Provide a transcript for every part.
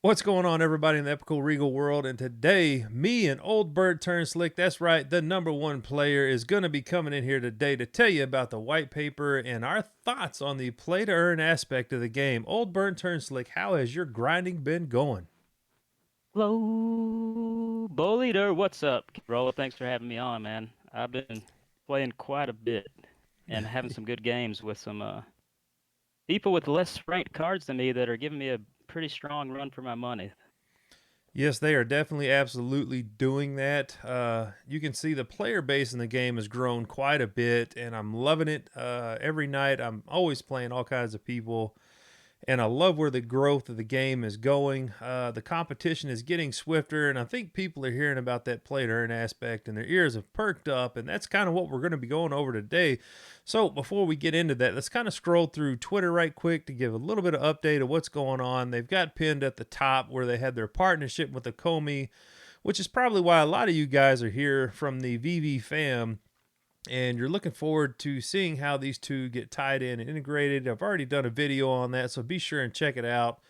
What's going on, everybody in the Epico Regal world? And today, me and Oldburntturnslick, that's right, the number one player, is going to be coming in here today to tell you about the white paper and our thoughts on the play to earn aspect of the game. Oldburntturnslick, how has your grinding been going? Hello, Bull Leader. What's up? Rolla, thanks for having me on, man. I've been playing quite a bit and having some good games with some people with less ranked cards than me that are giving me a pretty strong run for my money. Yes, they are definitely absolutely doing that. You can see the player base in the game has grown quite a bit, and I'm loving it. Every night, I'm always playing all kinds of people, and I love where the growth of the game is going. The competition is getting swifter, and I think people are hearing about that play to earn aspect, and their ears have perked up, and that's kind of what we're going to be going over today. So before we get into that, let's kind of scroll through Twitter right quick to give a little bit of update of what's going on. They've got pinned at the top where they had their partnership with the Comey, which is probably why a lot of you guys are here from the VV fam, and you're looking forward to seeing how these two get tied in and integrated. I've already done a video on that, so be sure and check it out.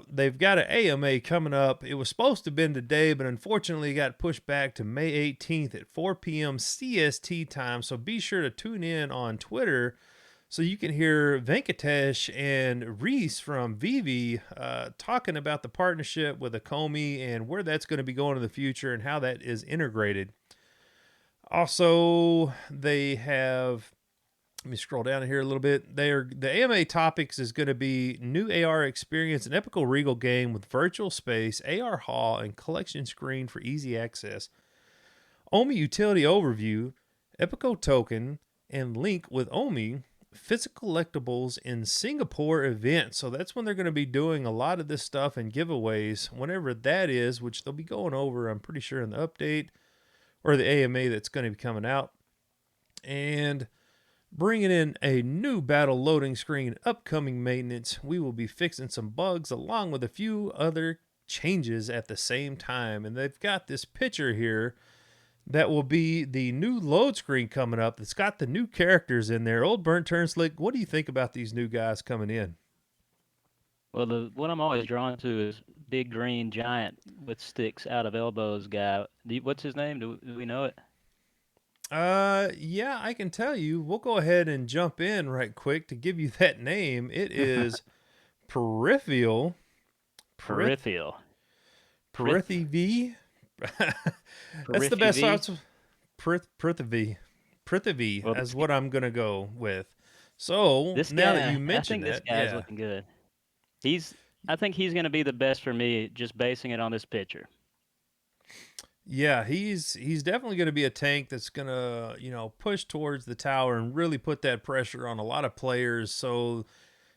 They've got an AMA coming up. It was supposed to have been today, but unfortunately it got pushed back to May 18th at 4 p.m. CST time. So be sure to tune in on Twitter so you can hear Venkatesh and Reese from Vivi talking about the partnership with Akomi and where that's going to be going in the future and how that is integrated. Also, they have, let me scroll down here a little bit. The AMA topics is going to be new AR experience, an Epico Regal game with virtual space, AR hall, and collection screen for easy access. OMI utility overview, Epico token, and link with OMI physical collectibles in Singapore event. So that's when they're going to be doing a lot of this stuff and giveaways, whenever that is, which they'll be going over, I'm pretty sure, in the update or the AMA that's going to be coming out. And bringing in a new battle loading screen, upcoming maintenance. We will be fixing some bugs along with a few other changes at the same time. And they've got this picture here that will be the new load screen coming up that's got the new characters in there. Oldburntturnslick, what do you think about these new guys coming in? Well, the what I'm always drawn to is big green giant with sticks out of elbows guy. What's his name? Do we know it? Yeah, I can tell you. We'll go ahead and jump in right quick to give you that name. It is Peripheral. Perith Peripheral. Prith Prithvi. That's the best Periphery. thoughts. Prithvi. Prithvi Well, is what I'm gonna go with. So now that you I mentioned think this that, guy's yeah, looking good. He's I think he's going to be the best for me just basing it on this picture. yeah, he's definitely gonna be a tank that's gonna push towards the tower and really put that pressure on a lot of players. So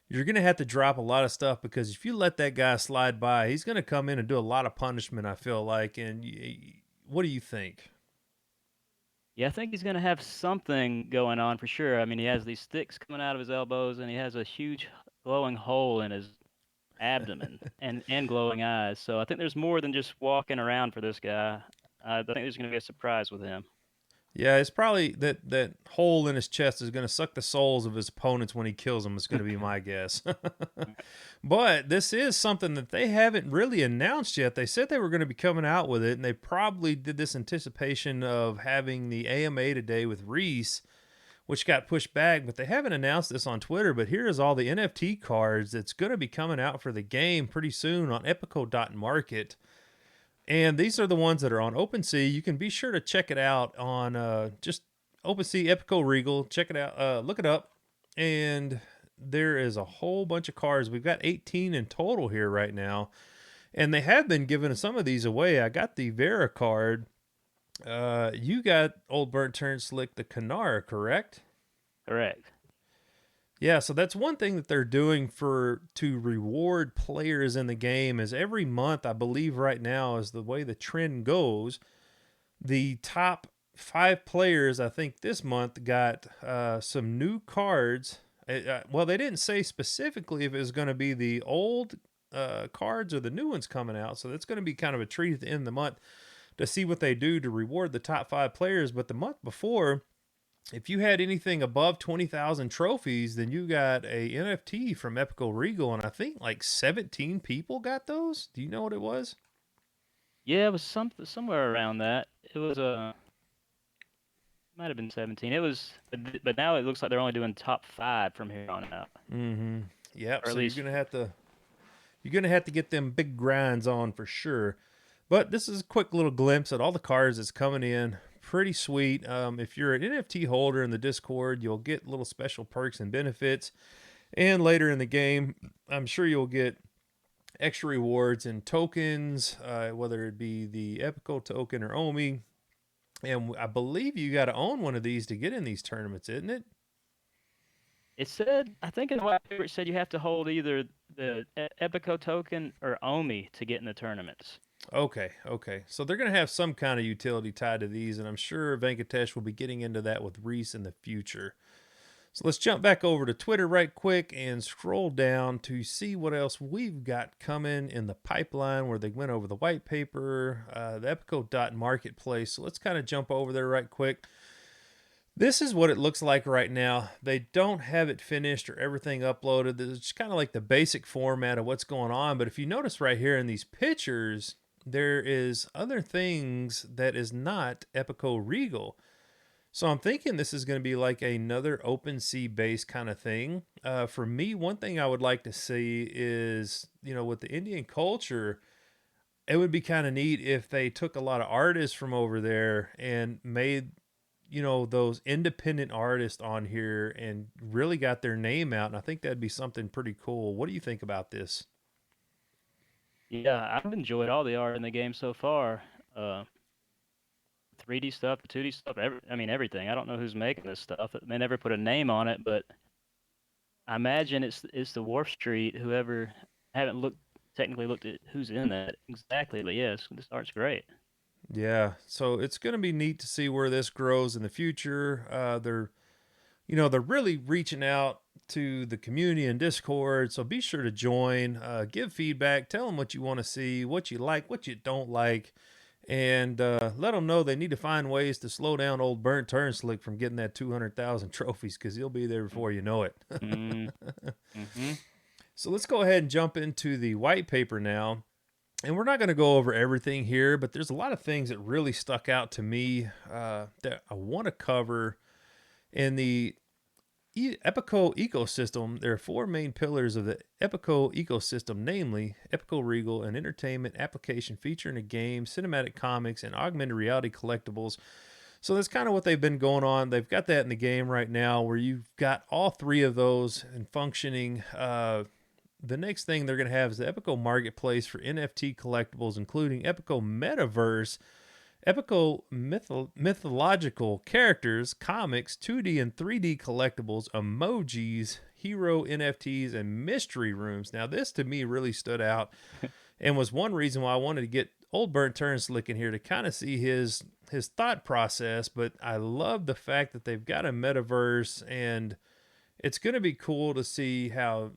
you're gonna have to drop a lot of stuff because if you let that guy slide by, he's gonna come in and do a lot of punishment. I feel like, and what do you think? Yeah, I think he's going to have something going on for sure. I mean, he has these sticks coming out of his elbows and he has a huge glowing hole in his abdomen and glowing eyes. So I think there's more than just walking around for this guy. I think there's going to be a surprise with him. Yeah, it's probably that hole in his chest is going to suck the souls of his opponents when he kills them. It's going to be my guess. But this is something that they haven't really announced yet. They said they were going to be coming out with it, and they probably did this anticipation of having the AMA today with Reese, which got pushed back. But they haven't announced this on Twitter. But here is all the NFT cards that's going to be coming out for the game pretty soon on Epico.market. And these are the ones that are on OpenSea. You can be sure to check it out on just OpenSea Epico Regal. Check it out. Look it up. And there is a whole bunch of cards. We've got 18 in total here right now. And they have been giving some of these away. I got the Vera card. You got Oldburnturnslick the Kanara, correct? Correct. Yeah, so that's one thing that they're doing for to reward players in the game is every month, I believe right now is the way the trend goes. The top 5 players, I think this month got some new cards. Well, they didn't say specifically if it was going to be the old cards or the new ones coming out, so that's going to be kind of a treat at the end of the month to see what they do to reward the top 5 players. But the month before, if you had anything above 20,000 trophies, then you got a NFT from Epico Regal, and I think like 17 people got those. Do you know what it was? Yeah, it was somewhere around that. It was might have been 17. It was, but now it looks like they're only doing top 5 from here on out, Mm-hmm. Yep. or at So least. you're gonna have to get them big grinds on for sure. But this is a quick little glimpse at all the cards that's coming in. Pretty sweet. If you're an NFT holder in the Discord, you'll get little special perks and benefits. And later in the game, I'm sure you'll get extra rewards and tokens, whether it be the Epico token or OMI. And I believe you got to own one of these to get in these tournaments, isn't it? It said, I think in the white paper it said you have to hold either the Epico token or OMI to get in the tournaments. Okay, okay. So they're going to have some kind of utility tied to these, and I'm sure Venkatesh will be getting into that with Reese in the future. So let's jump back over to Twitter right quick and scroll down to see what else we've got coming in the pipeline where they went over the white paper, the Epico Marketplace. So let's kind of jump over there right quick. This is what it looks like right now. They don't have it finished or everything uploaded. It's kind of like the basic format of what's going on. But if you notice right here in these pictures, there is other things that is not Epico Regal. So I'm thinking this is going to be like another OpenSea based kind of thing. For me, one thing I would like to see is, with the Indian culture, it would be kind of neat if they took a lot of artists from over there and made, those independent artists on here and really got their name out. And I think that'd be something pretty cool. What do you think about this? Yeah, I've enjoyed all the art in the game so far. Uh, 3D stuff, 2D stuff, I mean everything. I don't know who's making this stuff. They never put a name on it, but I imagine it's the Wharf Street. Whoever haven't technically looked at who's in that exactly, but yes, this art's great. Yeah, so it's going to be neat to see where this grows in the future. They're really reaching out to the community and Discord. So be sure to join, give feedback, tell them what you want to see, what you like, what you don't like, and let them know they need to find ways to slow down Oldburntturnslick from getting that 200,000 trophies because he'll be there before you know it. Mm, mm-hmm. So let's go ahead and jump into the white paper now. And we're not going to go over everything here, but there's a lot of things that really stuck out to me that I want to cover in the Epico ecosystem. There are 4 main pillars of the Epico ecosystem, namely Epico Regal, an entertainment application featuring a game, cinematic comics, and augmented reality collectibles. So that's kind of what they've been going on. They've got that in the game right now where you've got all 3 of those and functioning. The next thing they're going to have is the Epico Marketplace for NFT collectibles, including Epico Metaverse, Epico mythological characters, comics, 2D and 3D collectibles, emojis, hero NFTs, and mystery rooms. Now, this to me really stood out and was one reason why I wanted to get Oldburntturnslick in here to kind of see his thought process. But I love the fact that they've got a metaverse, and it's going to be cool to see how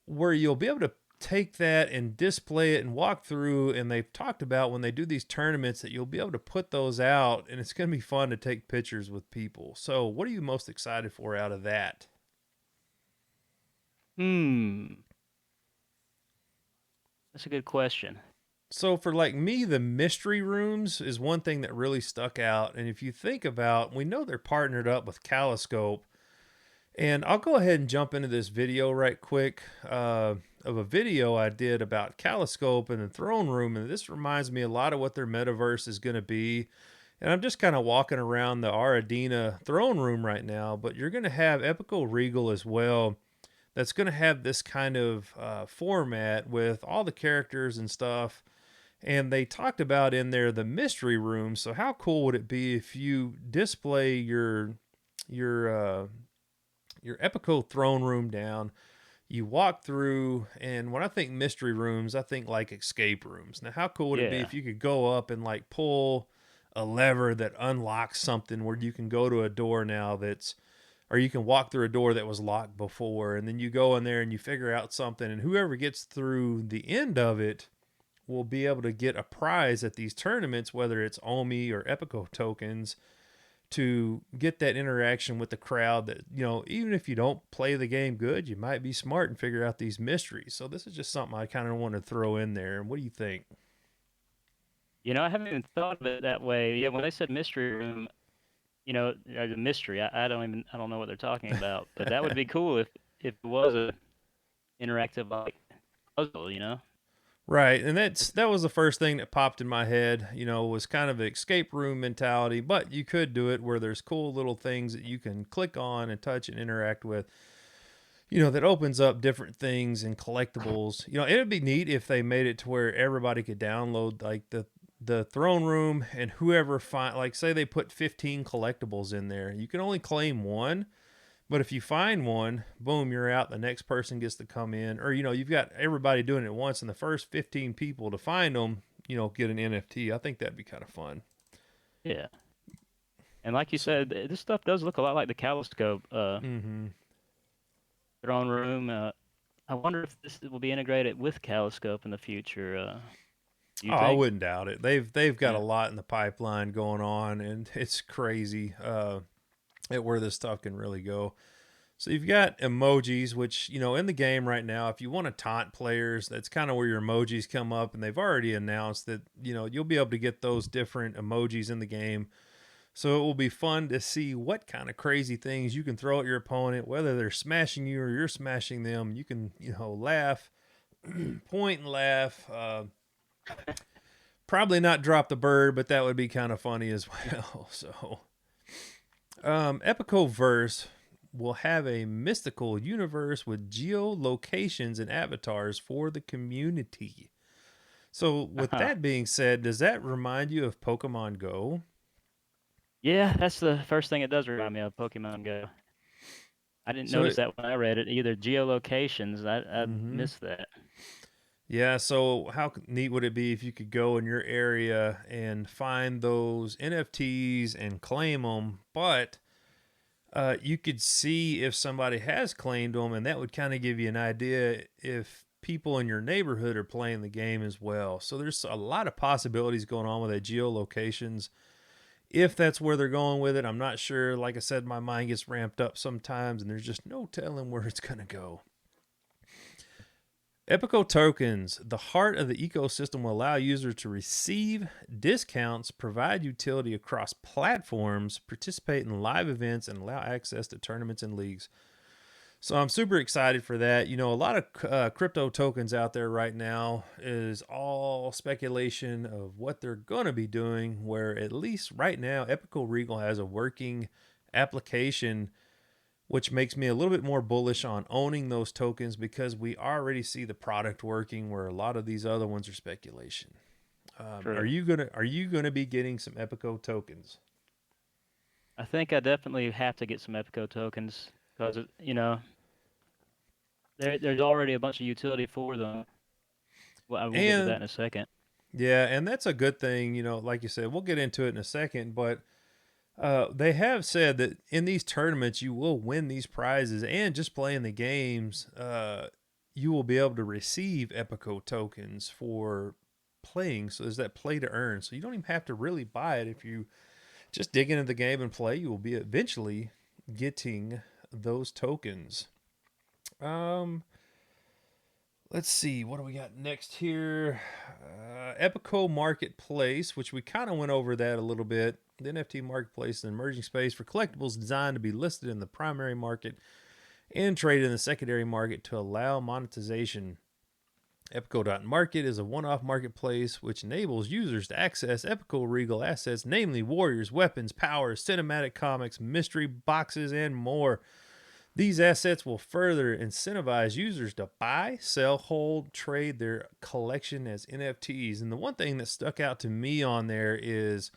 where you'll be able to take that and display it and walk through. And they've talked about when they do these tournaments that you'll be able to put those out, and it's going to be fun to take pictures with people. So what are you most excited for out of that? Hmm, that's a good question. So for like me, the mystery rooms is one thing that really stuck out. And if you think about, we know they're partnered up with Kaleidoscope. And I'll go ahead and jump into this video right quick of a video I did about Kaleidoscope and the throne room. And this reminds me a lot of what their metaverse is going to be. And I'm just kind of walking around the Aradina throne room right now. But you're going to have Epico Regal as well. That's going to have this kind of format with all the characters and stuff. And they talked about in there the mystery room. So how cool would it be if you display your your Epico throne room down. You walk through, and when I think mystery rooms, I think like escape rooms. Now, how cool would it be Yeah. if you could go up and like pull a lever that unlocks something where you can go to a door now or you can walk through a door that was locked before, and then you go in there and you figure out something, and whoever gets through the end of it will be able to get a prize at these tournaments, whether it's OMI or Epico tokens. to get that interaction with the crowd that, even if you don't play the game good, you might be smart and figure out these mysteries. So this is just something I kind of want to throw in there. What do you think? I haven't even thought of it that way. Yeah, when they said mystery room, the mystery, I don't know what they're talking about. But that would be cool if it was a interactive like puzzle. Right, and that was the first thing that popped in my head. Was kind of an escape room mentality, but you could do it where there's cool little things that you can click on and touch and interact with. That opens up different things and collectibles. It would be neat if they made it to where everybody could download like the throne room, and whoever find, like, say they put 15 collectibles in there, you can only claim one. But if you find one, boom, you're out. The next person gets to come in, or you've got everybody doing it at once, and the first 15 people to find them, get an NFT. I think that'd be kind of fun. Yeah. And like you So, said, this stuff does look a lot like the Calliscope mm-hmm. throne room. I wonder if this will be integrated with Calliscope in the future. Do Oh, you I think? wouldn't doubt it. They've got a Yeah. lot in the pipeline going on, and it's crazy at where this stuff can really go. So you've got emojis, which, in the game right now, if you want to taunt players, that's kind of where your emojis come up. And they've already announced that, you'll be able to get those different emojis in the game. So it will be fun to see what kind of crazy things you can throw at your opponent, whether they're smashing you or you're smashing them. You can, laugh, point and laugh. Probably not drop the bird, but that would be kind of funny as well. So, Epico Verse will have a mystical universe with geolocations and avatars for the community. So, with Uh-huh. that being said, does that remind you of Pokemon Go? Yeah, that's the first thing it does remind me of, Pokemon Go. I didn't So, notice that when I read it either. Geolocations, I mm-hmm. missed that. Yeah. So, how neat would it be if you could go in your area and find those NFTs and claim them, but you could see if somebody has claimed them, and that would kind of give you an idea if people in your neighborhood are playing the game as well. So there's a lot of possibilities going on with that geolocations. If that's where they're going with it, I'm not sure. Like I said, my mind gets ramped up sometimes, and there's just no telling where it's going to go. Epico Tokens, the heart of the ecosystem, will allow users to receive discounts, provide utility across platforms, participate in live events, and allow access to tournaments and leagues. So I'm super excited for that. A lot of crypto tokens out there right now is all speculation of what they're going to be doing, where at least right now, Epico Regal has a working application, which makes me a little bit more bullish on owning those tokens because we already see the product working, where a lot of these other ones are speculation. Are True. you gonna be getting some Epico tokens? I think I definitely have to get some Epico tokens because there's already a bunch of utility for them. Well, I will get to that And in a second. yeah, and that's a good thing. Like you said, we'll get into it in a second, but they have said that in these tournaments you will win these prizes, and just playing the games, you will be able to receive Epico tokens for playing. So there's that play to earn. So you don't even have to really buy it. If you just dig into the game and play, you will be eventually getting those tokens. Um, let's see, what do we got next here? Epico Marketplace, which we kind of went over that a little bit. The NFT marketplace is an emerging space for collectibles designed to be listed in the primary market and traded in the secondary market to allow monetization. Epico.market is a one-off marketplace which enables users to access Epico Regal assets, namely warriors, weapons, powers, cinematic comics, mystery boxes, and more. These assets will further incentivize users to buy, sell, hold, trade their collection as NFTs. And the one thing that stuck out to me on there is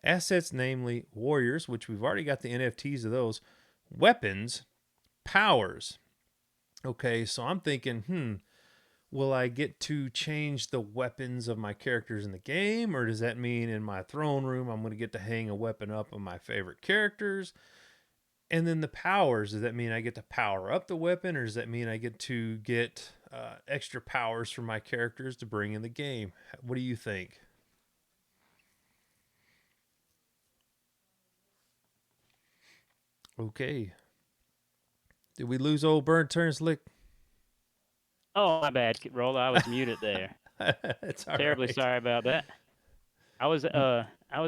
assets, namely warriors, which we've already got the NFTs of those, weapons, powers. Okay, so I'm thinking, will I get to change the weapons of my characters in the game? Or does that mean in my throne room I'm going to get to hang a weapon up on my favorite characters? And then the powers, does that mean I get to power up the weapon, or does that mean I get to get extra powers for my characters to bring in the game? What do you think? Okay. Did we lose Oldburntturnslick? Oh, my bad, Rolla. I was muted there. It's all Terribly right. sorry about that. I was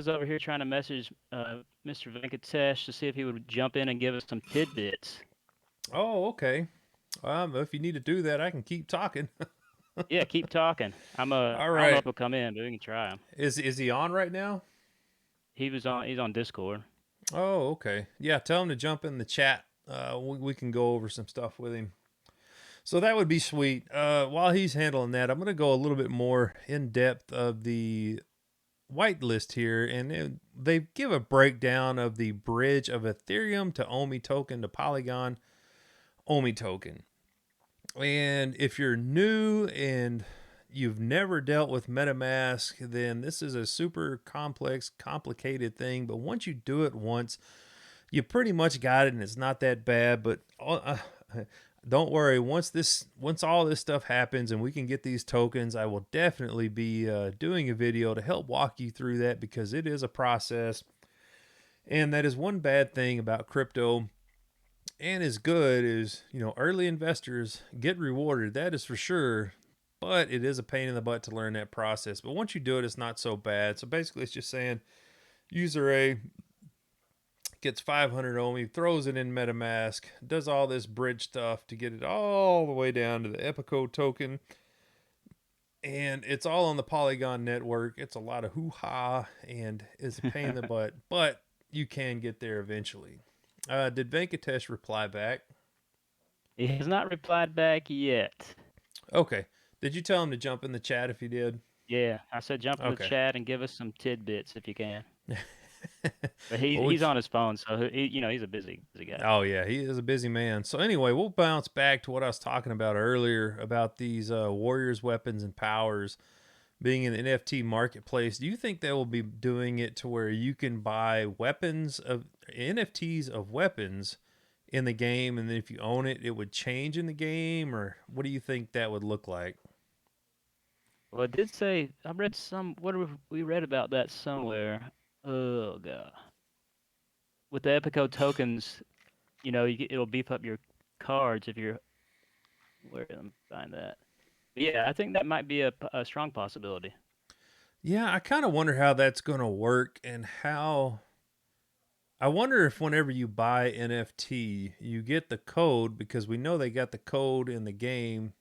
over here trying to message Mr. Venkatesh to see if he would jump in and give us some tidbits. Oh, okay. If you need to do that, I can keep talking. Yeah, keep talking. All I don't know if right. he'll come in, but we can try him. Is he on right now? He's on Discord. Oh, okay. Yeah, tell him to jump in the chat. We can go over some stuff with him. So that would be sweet. While he's handling that, I'm going to go a little bit more in depth of the whitelist here, and they give a breakdown of the bridge of Ethereum to Omi token to Polygon Omi token. And if you're new and you've never dealt with MetaMask, then this is a super complex, complicated thing. But once you do it once, you pretty much got it, and it's not that bad. But don't worry. Once all this stuff happens and we can get these tokens, I will definitely be doing a video to help walk you through that, because it is a process, and that is one bad thing about crypto. And as good as early investors get rewarded, that is for sure. But it is a pain in the butt to learn that process. But once you do it, it's not so bad. So basically, it's just saying user A gets 500 Omi, throws it in MetaMask, does all this bridge stuff to get it all the way down to the Epico token. And it's all on the Polygon network. It's a lot of hoo-ha, and it's a pain in the butt. But you can get there eventually. Did Venkatesh reply back? He has not replied back yet. Okay. Did you tell him to jump in the chat if he did? Yeah, I said jump in the Okay. chat and give us some tidbits if you can. But Well, he's on his phone, so he's a busy guy. oh yeah, he is a busy man. So anyway, we'll bounce back to what I was talking about earlier about these warriors, weapons, and powers being in the NFT marketplace. Do you think they will be doing it to where you can buy weapons of NFTs of weapons in the game, and then if you own it, it would change in the game, or what do you think that would look like? Well, it did say I read some. We read about that somewhere? Oh god, with the Epico tokens, it'll beef up your cards if you're. Where let me find that? But yeah, I think that might be a strong possibility. Yeah, I kind of wonder how that's going to work, and how I wonder if whenever you buy NFT, you get the code, because we know they got the code in the game,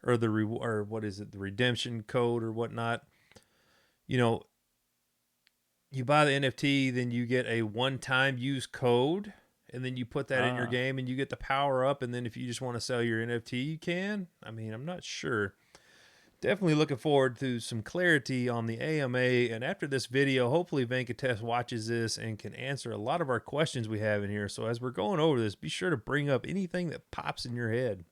or or what is it, the redemption code or whatnot. You know, you buy the NFT, then you get a one-time use code, and then you put that in your Ah, game, and you get the power up. And then if you just want to sell your NFT, you can. I mean, I'm not sure. Definitely looking forward to some clarity on the AMA. And after this video, hopefully Venkatesh watches this and can answer a lot of our questions we have in here. So as we're going over this, be sure to bring up anything that pops in your head.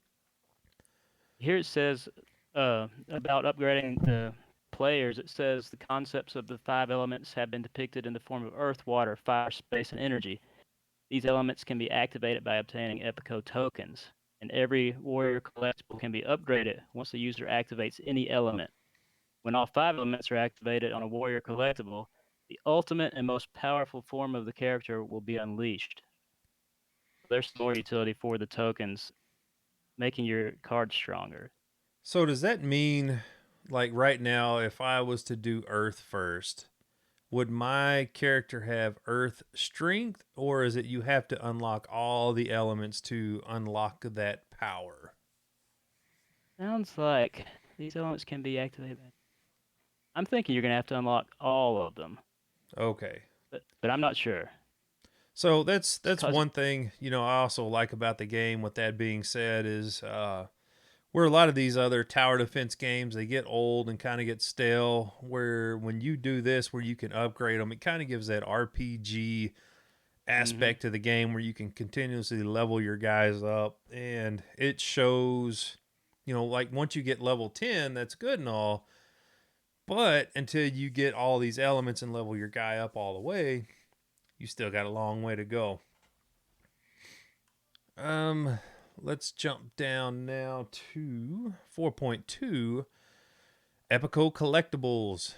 here it says about upgrading the players. It says the concepts of the five elements have been depicted in the form of earth, water, fire, space, and energy. These elements can be activated by obtaining Epico tokens, and every warrior collectible can be upgraded once the user activates any element. When all five elements are activated on a warrior collectible, the ultimate and most powerful form of the character will be unleashed. There's some more utility for the tokens, making your card stronger. So does that mean, like right now, if I was to do Earth first, would my character have Earth strength, or is it you have to unlock all the elements to unlock that power? Sounds like these elements can be activated. I'm thinking you're going to have to unlock all of them, Okay. but I'm not sure. So that's Cause one thing, I also like about the game. With that being said, is where a lot of these other tower defense games, they get old and kind of get stale. Where when you do this, where you can upgrade them, it kind of gives that RPG hmm aspect to the game, where you can continuously level your guys up, and it shows. Like once you get level 10, that's good and all, but until you get all these elements and level your guy up all the way, you still got a long way to go. Um, let's jump down now to 4.2 Epico Collectibles.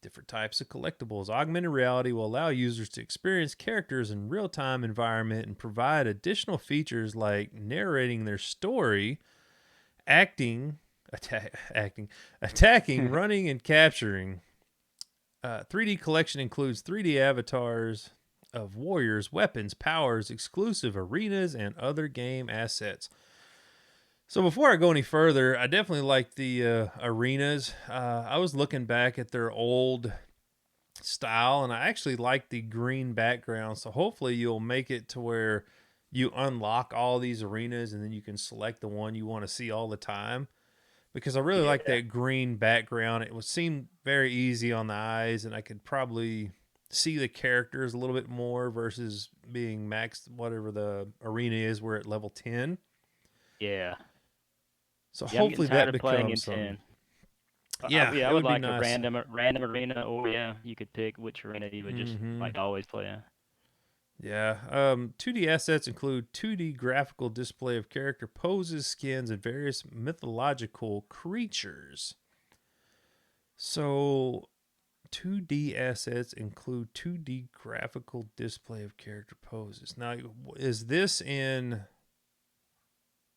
Different types of collectibles. Augmented reality will allow users to experience characters in real-time environment and provide additional features like narrating their story, acting, attacking, running, and capturing. 3D collection includes 3D avatars of warriors, weapons, powers, exclusive arenas, and other game assets. So before I go any further, I definitely like the arenas. I was looking back at their old style, and I actually like the green background. So hopefully you'll make it to where you unlock all these arenas, and then you can select the one you want to see all the time. Because I really like that green background. It would seem very easy on the eyes, and I could probably see the characters a little bit more versus being maxed whatever the arena is. We're at level 10. Yeah. So Yeah, I'm getting hopefully tired that of playing in becomes 10. something. Yeah, Yeah, I it would would be like a nice. random arena, or yeah, you could pick which arena you would just Mm-hmm. like always play in. Yeah. 2D assets include 2D graphical display of character poses, skins, and various mythological creatures. So 2D assets include 2D graphical display of character poses. Now, is this in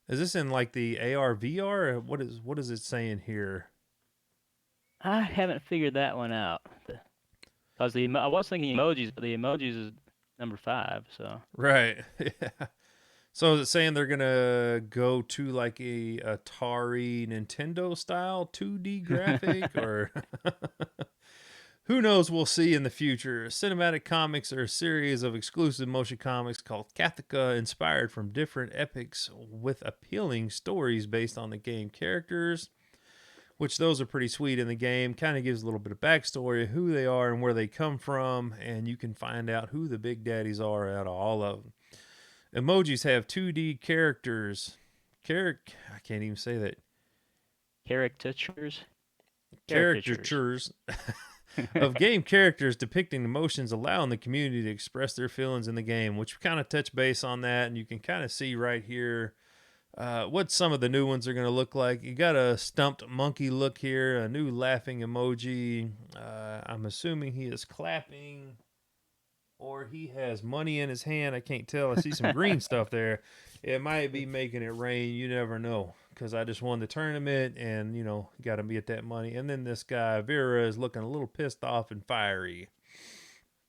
like the AR VR? Or what is it saying here? I haven't figured that one out. Because I was thinking emojis, but the emojis is number 5. So Right. Yeah. So is it saying they're gonna go to like a Atari Nintendo style 2D graphic, or who knows? We'll see in the future. Cinematic comics are a series of exclusive motion comics called Kataka, inspired from different epics with appealing stories based on the game characters, which those are pretty sweet in the game. Kind of gives a little bit of backstory of who they are and where they come from, and you can find out who the big daddies are out of all of them. Emojis have 2D characters. I can't even say that. caricatures, caricatures. Caricatures of game characters depicting emotions, allowing the community to express their feelings in the game, which kind of touch base on that, and you can kind of see right here what some of the new ones are going to look like. You got a stumped monkey look here, a new laughing emoji. I'm assuming he is clapping, or he has money in his hand. I can't tell. I see some green stuff there. It might be making it rain. You never know. Because I just won the tournament and, got to get that money. And then this guy, Vera, is looking a little pissed off and fiery.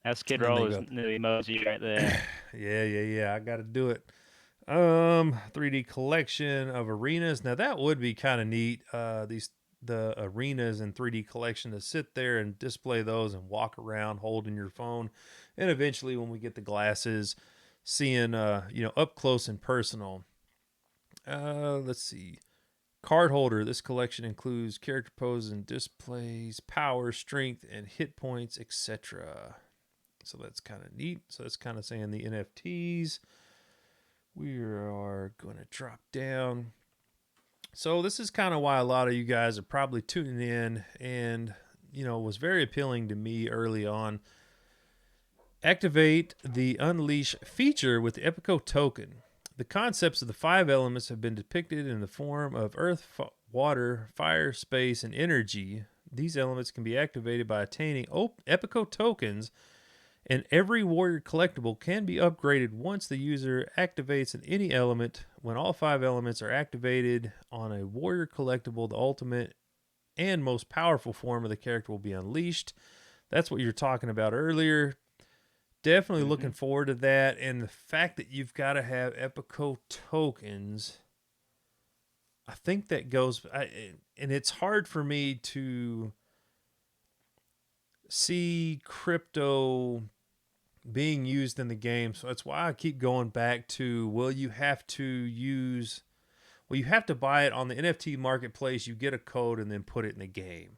That's Kid And then they Roll's go, new emoji right there. yeah. I got to do it. 3D collection of arenas. Now that would be kind of neat. The arenas and 3D collection to sit there and display those and walk around holding your phone, and eventually when we get the glasses, seeing up close and personal. Let's see. Card holder. This collection includes character poses and displays, power, strength, and hit points, etc. So that's kind of neat. So that's kind of saying the NFTs. We are going to drop down. So this is kind of why a lot of you guys are probably tuning in, and was very appealing to me early on. Activate the Unleash feature with the Epico token. The concepts of the 5 elements have been depicted in the form of earth, water, fire, space, and energy. These elements can be activated by attaining Epico tokens, and every warrior collectible can be upgraded once the user activates any element. When all 5 elements are activated on a warrior collectible, the ultimate and most powerful form of the character will be unleashed. That's what you were talking about earlier. Definitely looking forward to that. And the fact that you've got to have Epico tokens, I think that goes, and it's hard for me to see crypto being used in the game. So that's why I keep going back to, you have to buy it on the NFT marketplace. You get a code and then put it in the game,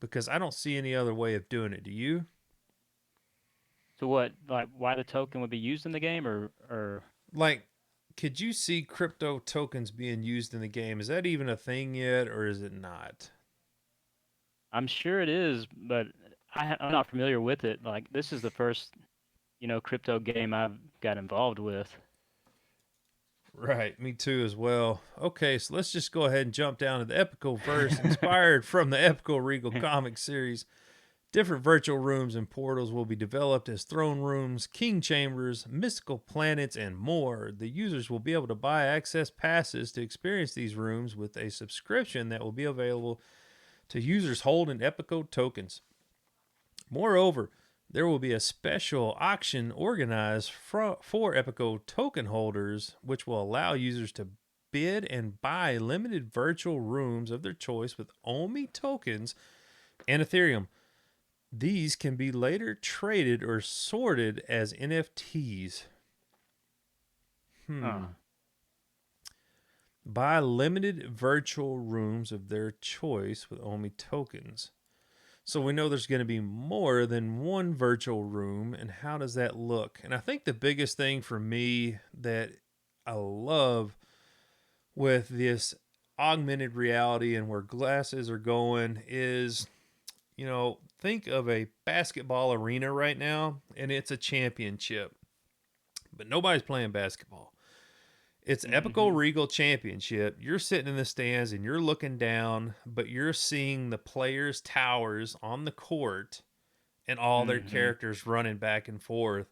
because I don't see any other way of doing it. Do you? So what, like, why the token would be used in the game, or Like, could you see crypto tokens being used in the game? Is that even a thing yet, or is it not? I'm sure it is, but I'm not familiar with it. Like, this is the first, crypto game I've got involved with. Right, me too as well. Okay, so let's just go ahead and jump down to the Epico verse, inspired from the Epico Regal comic series. Different virtual rooms and portals will be developed as throne rooms, king chambers, mystical planets, and more. The users will be able to buy access passes to experience these rooms with a subscription that will be available to users holding Epico tokens. Moreover, there will be a special auction organized for Epico token holders, which will allow users to bid and buy limited virtual rooms of their choice with OMI tokens and Ethereum. These can be later traded or sorted as NFTs. Huh. Buy limited virtual rooms of their choice with OMI tokens. So we know there's going to be more than one virtual room, and how does that look? And I think the biggest thing for me that I love with this augmented reality and where glasses are going is, think of a basketball arena right now, and it's a championship, but nobody's playing basketball. It's Epico Mm-hmm. Regal Championship. You're sitting in the stands and you're looking down, but you're seeing the players' towers on the court and all their Mm-hmm. characters running back and forth.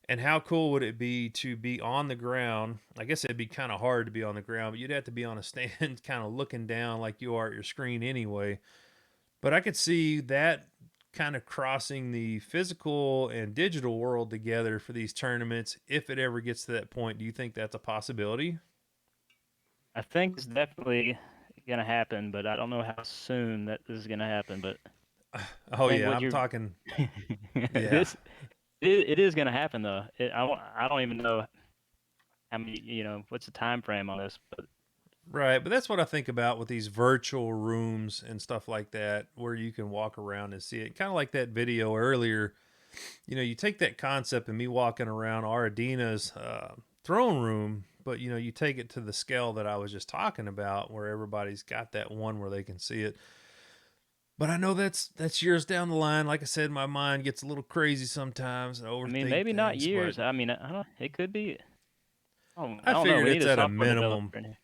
And how cool would it be to be on the ground? I guess it'd be kind of hard to be on the ground, but you'd have to be on a stand kind of looking down like you are at your screen anyway. But I could see that kind of crossing the physical and digital world together for these tournaments if it ever gets to that point. Do you think that's a possibility? I think it's definitely gonna happen, but I don't know how soon that this is gonna happen. But I Oh think yeah, what I'm you're talking. Yeah, this it is gonna happen though. I don't even know how many what's the time frame on this, but right. But that's what I think about with these virtual rooms and stuff like that, where you can walk around and see it. Kind of like that video earlier. You take that concept of me walking around Aradina's throne room, but you take it to the scale that I was just talking about, where everybody's got that one where they can see it. But I know that's years down the line. Like I said, my mind gets a little crazy sometimes and I mean overthink maybe not things. But years. I mean I don't. It could be. I I don't know. figured We need it's a at a software developer minimum. in here.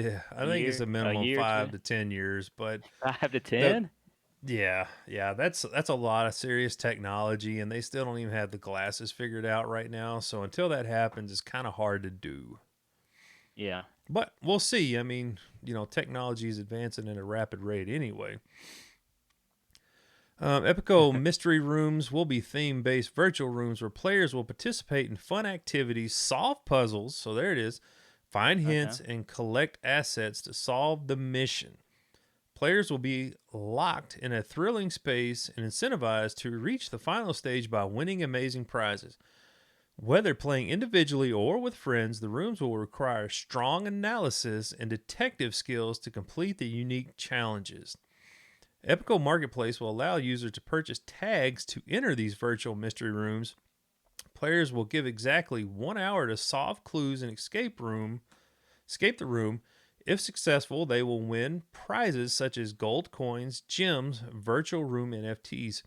Yeah, I think it's a A minimum year or two, 5 to 10 years. But 5 to 10. the yeah, that's a lot of serious technology, and they still don't even have the glasses figured out right now. So until that happens, it's kind of hard to do. Yeah. But we'll see. I mean, technology is advancing at a rapid rate anyway. Epico Mystery Rooms will be theme based virtual rooms where players will participate in fun activities, solve puzzles. So there it is. Find Okay. hints and collect assets to solve the mission. Players will be locked in a thrilling space and incentivized to reach the final stage by winning amazing prizes. Whether playing individually or with friends, the rooms will require strong analysis and detective skills to complete the unique challenges. Epico Marketplace will allow users to purchase tags to enter these virtual mystery rooms. Players will give exactly 1 hour to solve clues and escape the room. If successful, they will win prizes such as gold coins, gems, virtual room NFTs.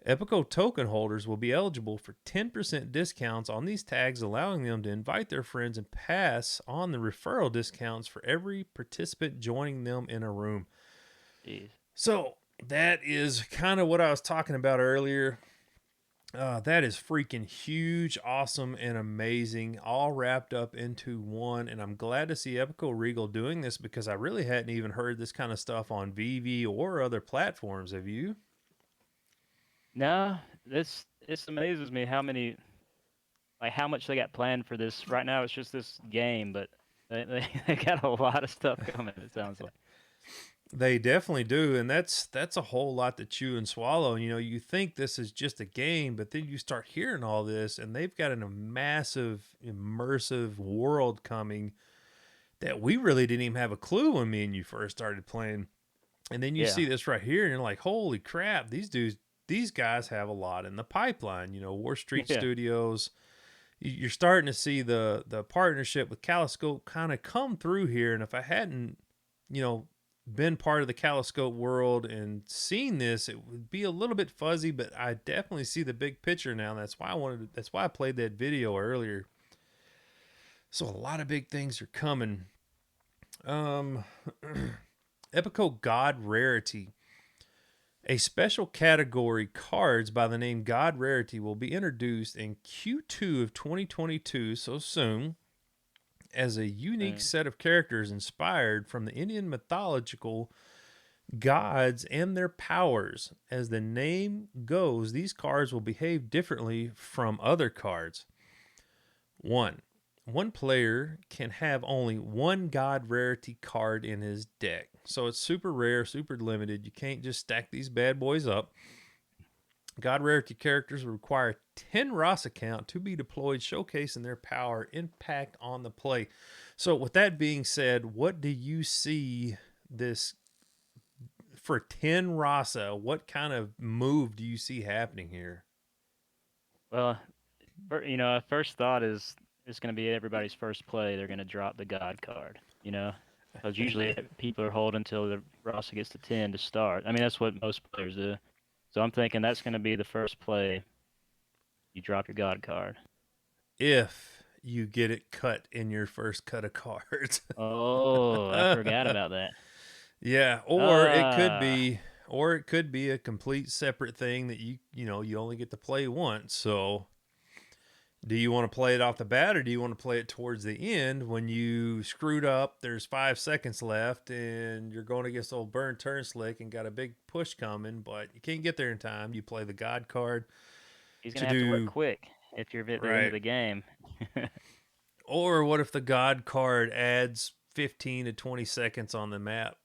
Epico token holders will be eligible for 10% discounts on these tags, allowing them to invite their friends and pass on the referral discounts for every participant joining them in a room. Jeez. So that is kind of what I was talking about earlier. That is freaking huge, awesome, and amazing, all wrapped up into one. And I'm glad to see Epico Regal doing this because I really hadn't even heard this kind of stuff on VV or other platforms. Have you? No, this amazes me how many how much they got planned for this. Right now, it's just this game, but they got a lot of stuff coming. It sounds like. They definitely do, and that's a whole lot to chew and swallow. You think this is just a game, but then you start hearing all this, and they've got a massive, immersive world coming that we really didn't even have a clue when me and you first started playing. And then you Yeah. see this right here, and you're like, "Holy crap! These guys have a lot in the pipeline." War Street Yeah. Studios. You're starting to see the partnership with Caliscope kind of come through here, and if I hadn't, you know, been part of the Caliscope world and seen this, it would be a little bit fuzzy, but I definitely see the big picture now. That's why I played that video earlier. So a lot of big things are coming. Um, Epico God Rarity. A special category cards by the name God Rarity will be introduced in Q2 of 2022, so soon, as a unique set of characters inspired from the Indian mythological gods and their powers. As the name goes, these cards will behave differently from other cards. One player can have only one God Rarity card in his deck. So it's super rare, super limited. You can't just stack these bad boys up. God Rarity characters require 10 Rasa count to be deployed, showcasing their power impact on the play. So with that being said, what do you see this for 10 Rasa? What kind of move do you see happening here? Well, first thought is it's going to be everybody's first play. They're going to drop the God card, because usually people are holding until the roster gets to 10 to start. I mean, that's what most players do. So I'm thinking that's going to be the first play. You drop your God card. If you get it cut in your first cut of cards. Oh, I forgot about that. Yeah, Ah, or it could be a complete separate thing that you only get to play once. So, do you want to play it off the bat or do you want to play it towards the end when you screwed up, there's 5 seconds left and you're going against Oldburnturnslick and got a big push coming, but you can't get there in time. You play the God card he's going to to have to work do quick if you're at the end of right. the game. Or what if the God card adds 15 to 20 seconds on the map?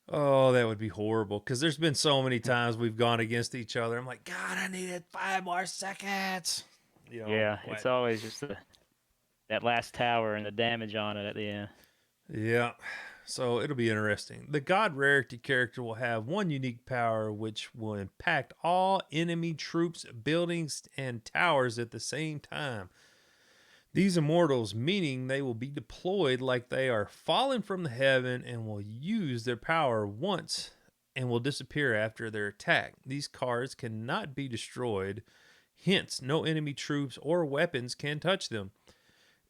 Oh, that would be horrible. Because there's been so many times we've gone against each other. I'm like, God, I needed 5 more seconds. Yeah, it's What? always just that last tower and the damage on it at the end. Yeah. So it'll be interesting. The God Rarity character will have one unique power which will impact all enemy troops, buildings, and towers at the same time. These immortals, meaning they will be deployed like they are fallen from the heaven and will use their power once and will disappear after their attack. These cards cannot be destroyed, hence, no enemy troops or weapons can touch them.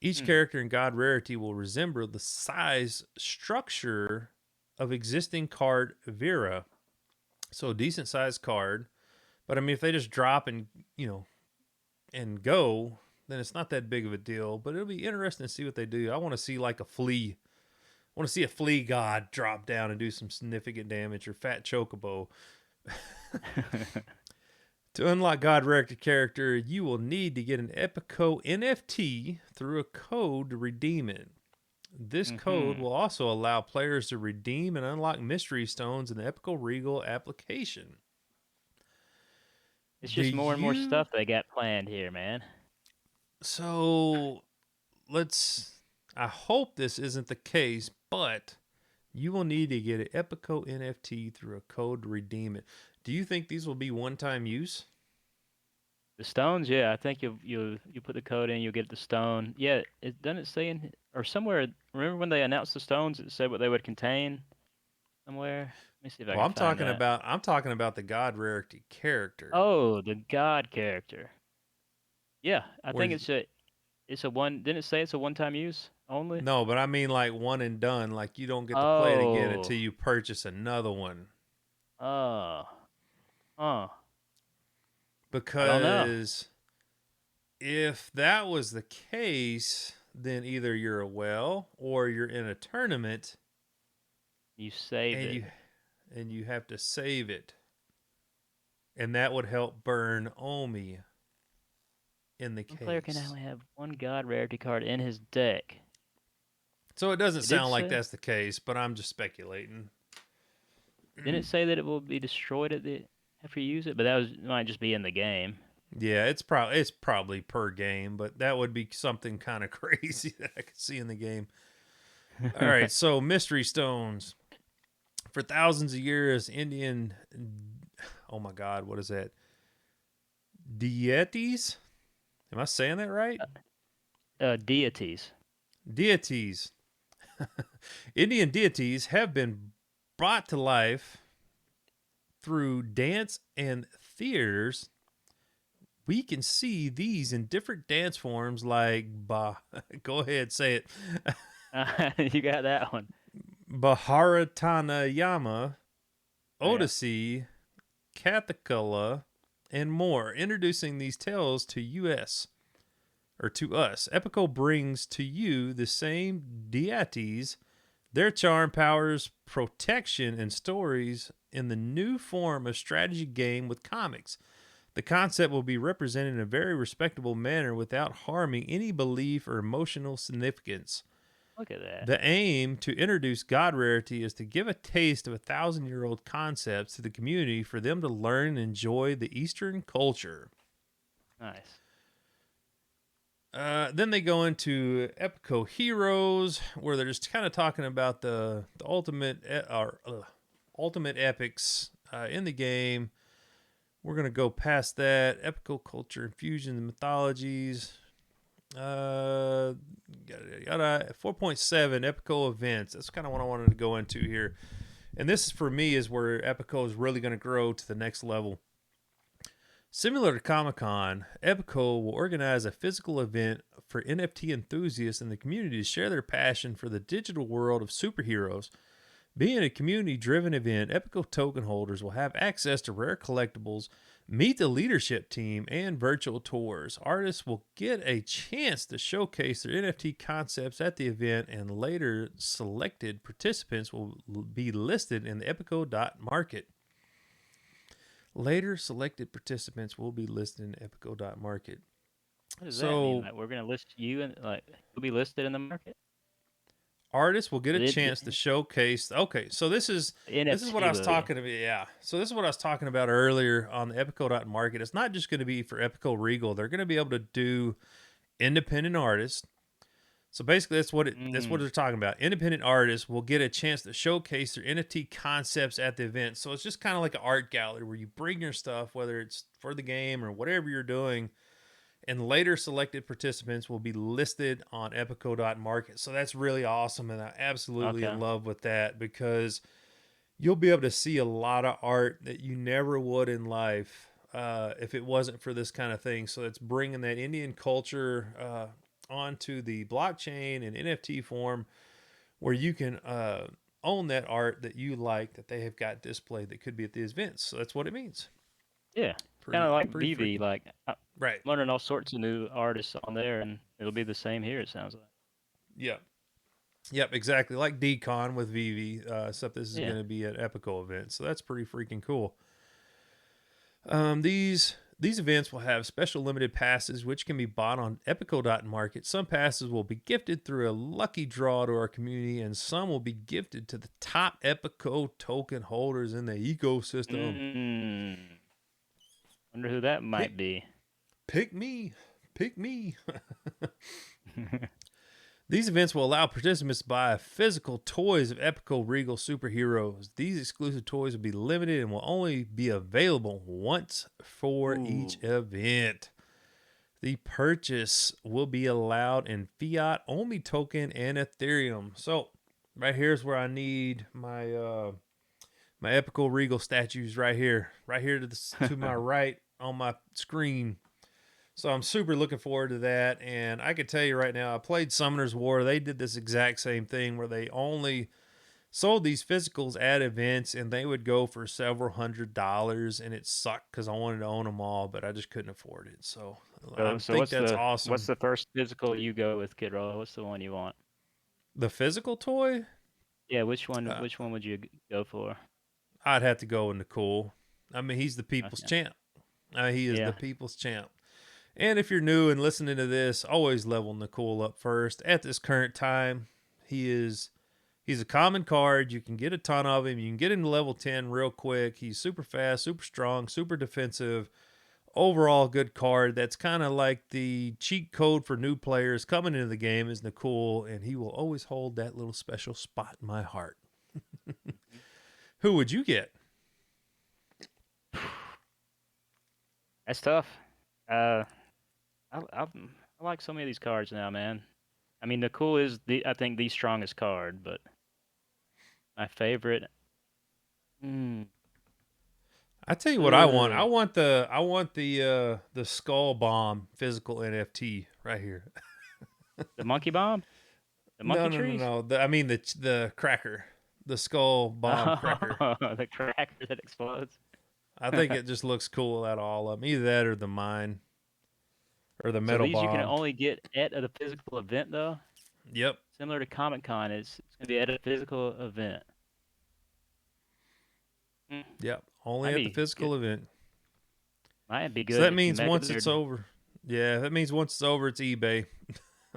Each Hmm. character in God Rarity will resemble the size structure of existing card Vera. So, a decent sized card. But I mean, if they just drop and go, then it's not that big of a deal. But it'll be interesting to see what they do. I want to see like a flea. I want to see a flea god drop down and do some significant damage, or fat chocobo. To unlock God Rarity character, you will need to get an Epico NFT through a code to redeem it. This code Mm-hmm. will also allow players to redeem and unlock mystery stones in the Epico Regal application. It's Do just more and more you? stuff they got planned here, man. So let's. I hope this isn't the case, but you will need to get an Epico NFT through a code to redeem it. Do you think these will be one-time use? The stones, yeah, I think you put the code in, you'll get the stone. Yeah, it doesn't it say in or somewhere. Remember when they announced the stones? It said what they would contain somewhere. Let me see if I Well, can find that. I'm talking about the God Rarity character. Oh, the God character. Yeah, I think Where it's a one. Didn't it say it's a one-time use only? no, but I mean like one and done. Like you don't get to play it again Oh, until you purchase another one. oh, huh. I don't know. Because if that was the case, then either you're a whale or you're in a tournament You save and it. you have to save it. And that would help burn Omi in the One player can case. only have one God rarity card in his deck. So it doesn't It did sound like say. that's the case, but I'm just speculating. Didn't it say that it will be destroyed after you use it? But that might just be in the game. Yeah, it's probably per game, but that would be something kind of crazy that I could see in the game. All right, so mystery stones. For thousands of years, Indian, oh my God, what is that? Deities? Am I saying that right? Deities. Deities. Indian deities have been brought to life through dance and theaters. We can see these in different dance forms like ba. Go ahead, say it. You got that one. Baharatanayama, Oh yeah. Odyssey, Kathakala, and more. Introducing these tales to us. Epico brings to you the same deities, their charm, powers, protection, and stories in the new form of strategy game with comics. The concept will be represented in a very respectable manner without harming any belief or emotional significance. Look at that. The aim to introduce God Rarity is to give a taste of 1,000-year-old concepts to the community for them to learn and enjoy the Eastern culture. Nice. Then they go into Epico Heroes, where they're just kind of talking about the ultimate epics in the game. We're gonna go past that. Epico culture, infusion, and mythologies. Yada 4.7 Epico events. That's kind of what I wanted to go into here. And this for me is where Epico is really going to grow to the next level. Similar to Comic Con, Epico will organize a physical event for NFT enthusiasts in the community to share their passion for the digital world of superheroes. Being a community driven event, Epico token holders will have access to rare collectibles, meet the leadership team, and virtual tours. Artists will get a chance to showcase their NFT concepts at the event, and later selected participants will be listed in the Epico Market. Later selected participants will be listed in the Epico Market. What does that mean? So Like we're gonna list you and like you'll be listed in the market? artists will get a The chance to showcase. Okay, so this is what I NFT was will, talking about. Yeah, so this is what I was talking about earlier on the Epico Market. It's not just going to be for Epico Regal. They're going to be able to do independent artists. So basically, that's what Mm, they're talking about. Independent artists will get a chance to showcase their NFT concepts at the event. So it's just kind of like an art gallery where you bring your stuff, whether it's for the game or whatever you're doing, and later selected participants will be listed on Epico Market. So that's really awesome, and I'm absolutely okay. in love with that because you'll be able to see a lot of art that you never would in life if it wasn't for this kind of thing. So it's bringing that Indian culture onto the blockchain and NFT form where you can own that art that you like that they have got displayed that could be at these events. So that's what it means. Yeah. Kind Pretty of like pretty VV. freaking Like right. learning all sorts of new artists on there, and it'll be the same here. It sounds like. Yep. Yep, exactly. Like Decon with Vivi, except this is Yeah. going to be an Epico event. So that's pretty freaking cool. These events will have special limited passes which can be bought on Epico Market. Some passes will be gifted through a lucky draw to our community, and some will be gifted to the top Epico token holders in the ecosystem. Mm. Wonder who that might Pick be. pick me. Pick me. These events will allow participants to buy physical toys of Epico Regal superheroes. These exclusive toys will be limited and will only be available once for Ooh. each event. The purchase will be allowed in fiat, only token, and Ethereum. So, right here's where I need my Epico Regal statues right here to my right on my screen. So I'm super looking forward to that. And I can tell you right now, I played Summoner's War. They did this exact same thing where they only sold these physicals at events and they would go for several $100s. And it sucked because I wanted to own them all, but I just couldn't afford it. So I So think what's that's what's awesome. the first physical you go with, Kid Rolla? What's the one you want? The physical toy, Yeah, which one? uh, Which one would you go for? I'd have to go into Cool. I mean, he's the people's Okay. champ. He is the Yeah. people's champ. And if you're new and listening to this, always level Nicole up first. At this current time, he's a common card. You can get a ton of him. You can get him to level 10 real quick. He's super fast, super strong, super defensive. Overall good card. That's kind of like the cheat code for new players coming into the game is Nicole, and he will always hold that little special spot in my heart. Mhm. Who would you get? That's tough. Uh, I like so many of these cards now, man. I mean, the cool is I think the strongest card, but my favorite. Hmm. I tell you what I want. Uh, The skull bomb physical NFT right here. the monkey bomb, the No, monkey no, no, trees. no. I mean the cracker. the skull bomb cracker. The cracker that explodes. I think it just looks cool out of all of them. Either that or the mine or the So metal these you can bomb. only get at a physical event, though. Yep. Similar to Comic Con, it's gonna be at a physical event. Mm, Yep. Only might at the be good. physical event. Might be So good that if you means make it once there. it's over. Yeah, that means once it's over, it's eBay.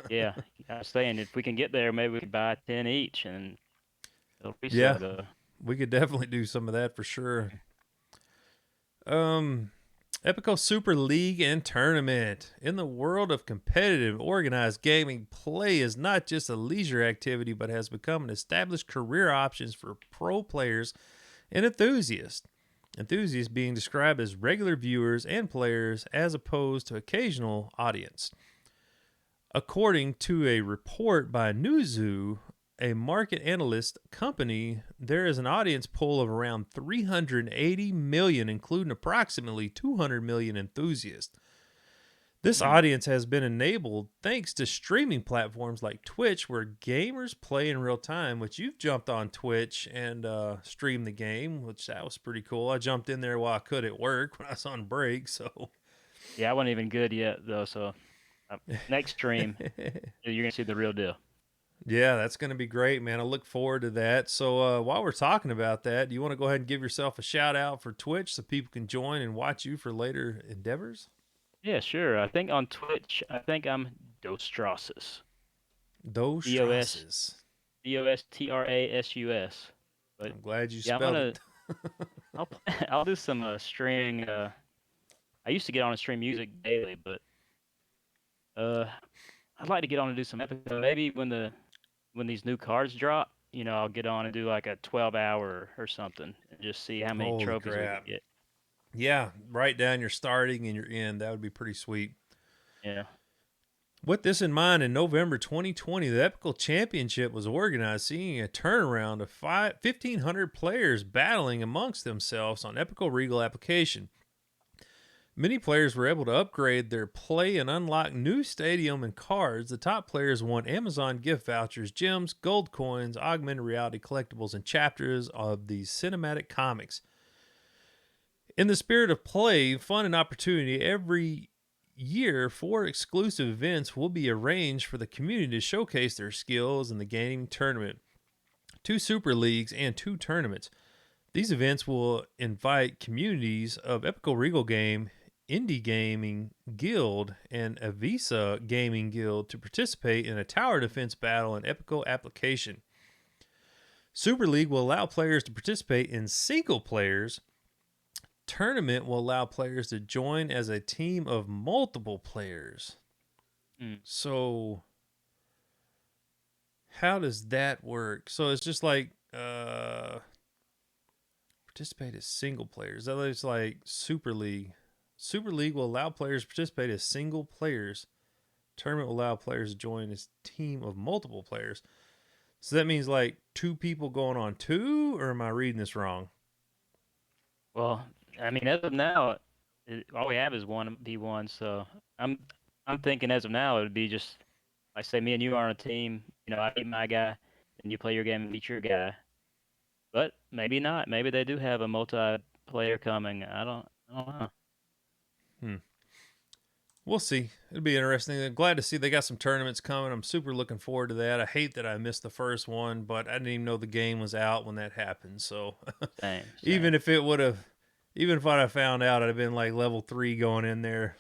Yeah, I was saying if we can get there, maybe we could buy 10 each and they'll Yeah, resell the. we could definitely do some of that for sure. Um, Epico Super League and Tournament. In the world of competitive, organized gaming, play is not just a leisure activity, but has become an established career option for pro players and enthusiasts. Enthusiasts being described as regular viewers and players as opposed to occasional audience. According to a report by Newzoo, a market analyst company, there is an audience pool of around 380 million, including approximately 200 million enthusiasts. This Mm. audience has been enabled thanks to streaming platforms like Twitch, where gamers play in real time, which you've jumped on Twitch and streamed the game, which that was pretty cool. I jumped in there while I could at work when I was on break, so. Yeah, I wasn't even good yet though. So next stream, you're gonna see the real deal. Yeah, that's going to be great, man. I look forward to that. So, while we're talking about that, do you want to go ahead and give yourself a shout out for Twitch so people can join and watch you for later endeavors? Yeah, sure. I think on Twitch, I think I'm Dostrasus. Those D O S Strasses. Dostrasus. But I'm glad you yeah, I'm spelled gonna it. I'll I'll do some streaming. I used to get on and stream music daily, but uh, I'd like to get on and do some Epico. Maybe when these new cards drop, I'll get on and do like a 12-hour or something and just see how many Holy trophies we can crap. get. Yeah, write down your starting and your end. That would be pretty sweet. Yeah. With this in mind, in November 2020, the Epico Championship was organized, seeing a turnaround of 1,500 players battling amongst themselves on Epico Regal application. Many players were able to upgrade their play and unlock new stadium and cards. The top players won Amazon gift vouchers, gems, gold coins, augmented reality collectibles, and chapters of the cinematic comics. In the spirit of play, fun, and opportunity, every year, 4 exclusive events will be arranged for the community to showcase their skills in the gaming tournament. 2 super leagues and 2 tournaments. These events will invite communities of Epico Regal Game, Indie Gaming Guild, and Avisa Gaming Guild to participate in a tower defense battle and Epico application. Super League will allow players to participate in single players. Tournament will allow players to join as a team of multiple players. Mm. So, how does that work? So it's just like participate as single players. That looks like Super League. Super League will allow players to participate as single players. Tournament will allow players to join as team of multiple players. So that means like 2 people going on 2, or am I reading this wrong? Well, I mean, as of now, all we have is 1v1. So I'm I'm thinking as of now it would be just like say me and you are on a team. I beat my guy, and you play your game and beat your guy. But maybe not. Maybe they do have a multiplayer coming. I don't know. Hmm. We'll see. It'll be interesting. I'm glad to see they got some tournaments coming. I'm super looking forward to that. I hate that I missed the first one, but I didn't even know the game was out when that happened. So Same, even same. if it would have, even if I'd have found out, I'd have been like level 3 going in there,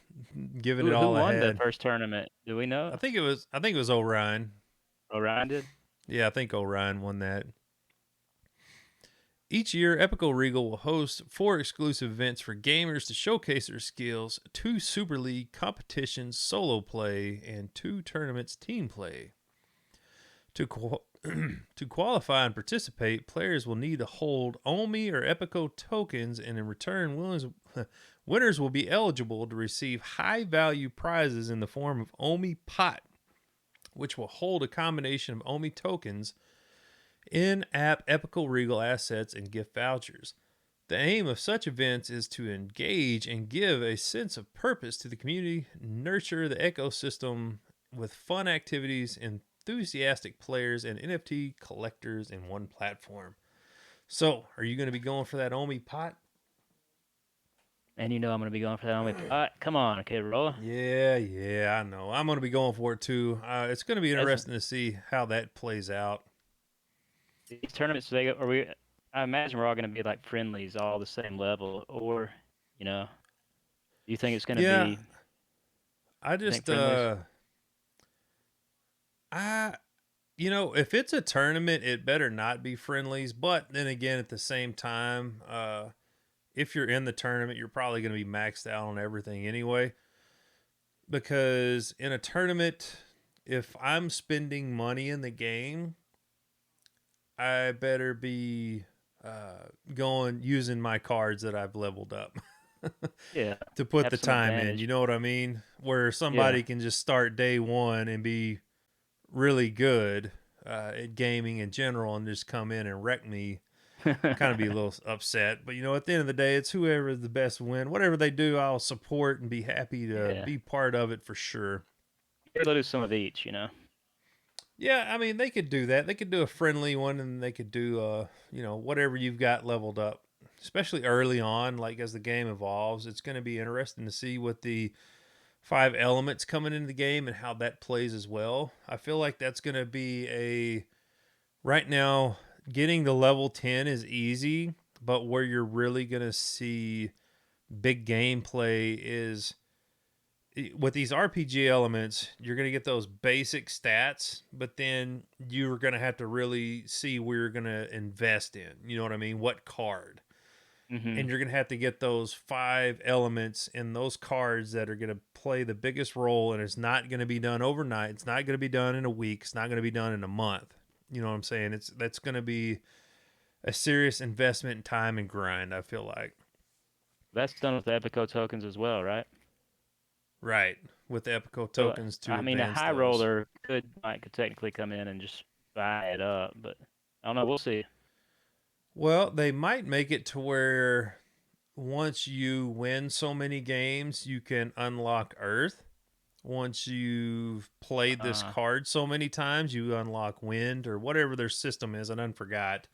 giving it Who all I won the had. first tournament? Do we know? I think it was Orion. Orion did. Yeah, I think Orion won that. Each year, Epico Regal will host 4 exclusive events for gamers to showcase their skills, 2 Super League competitions, solo play, and 2 tournaments, team play. To, to qualify and participate, players will need to hold OMI or Epico tokens, and in return, winners will be eligible to receive high value prizes in the form of OMI Pot, which will hold a combination of OMI tokens, in-app Epico Regal assets, and gift vouchers. The aim of such events is to engage and give a sense of purpose to the community, nurture the ecosystem with fun activities, enthusiastic players and NFT collectors in one platform. So, are you going to be going for that Omi pot? And you know I'm going to be going for that only pot. Come on, Kid Rolla. Yeah, I know. I'm going to be going for it too. It's going to be As interesting to see how that plays out. these tournaments, they are we. I imagine we're all going to be like friendlies, all the same level, or you know, do you think it's going to Yeah, be? I You think just friendlies? I if it's a tournament, it better not be friendlies, but then again at the same time, if you're in the tournament, you're probably going to be maxed out on everything anyway. Because in a tournament, if I'm spending money in the game, I better be going using my cards that I've leveled up Yeah, to put have the some time in. advantage. You know what I mean? Where Yeah. somebody can just start day one and be really good at gaming in general and just come in and wreck me. Kind of be a little upset, but at the end of the day, it's whoever the best win. Whatever they do, I'll support and be happy to Yeah. be part of it for sure. You're lose some of each, you know. Yeah, I mean they could do that. They could do a friendly one, and they could do whatever you've got leveled up. Especially early on, like as the game evolves, it's going to be interesting to see what the five elements coming into the game and how that plays as well. I feel like that's going to be a right now getting to level 10 is easy, but where you're really going to see big gameplay is with these RPG elements, you're going to get those basic stats, but then you're going to have to really see where you're going to invest in. You know what I mean? What card? Hmm. And you're going to have to get those five elements in those cards that are going to play the biggest role. And it's not going to be done overnight. It's not going to be done in a week. It's not going to be done in a month. You know what I'm saying? That's going to be a serious investment in time and grind, I feel like. That's done with the Epico tokens as well, right? Right. With the Epico So, tokens to I mean, a advance high those. roller could technically come in and just buy it up, but I don't know. We'll see. Well, they might make it to where once you win so many games, you can unlock Earth. Once you've played this Uh, card so many times, you unlock Wind or whatever their system is. I done forgot.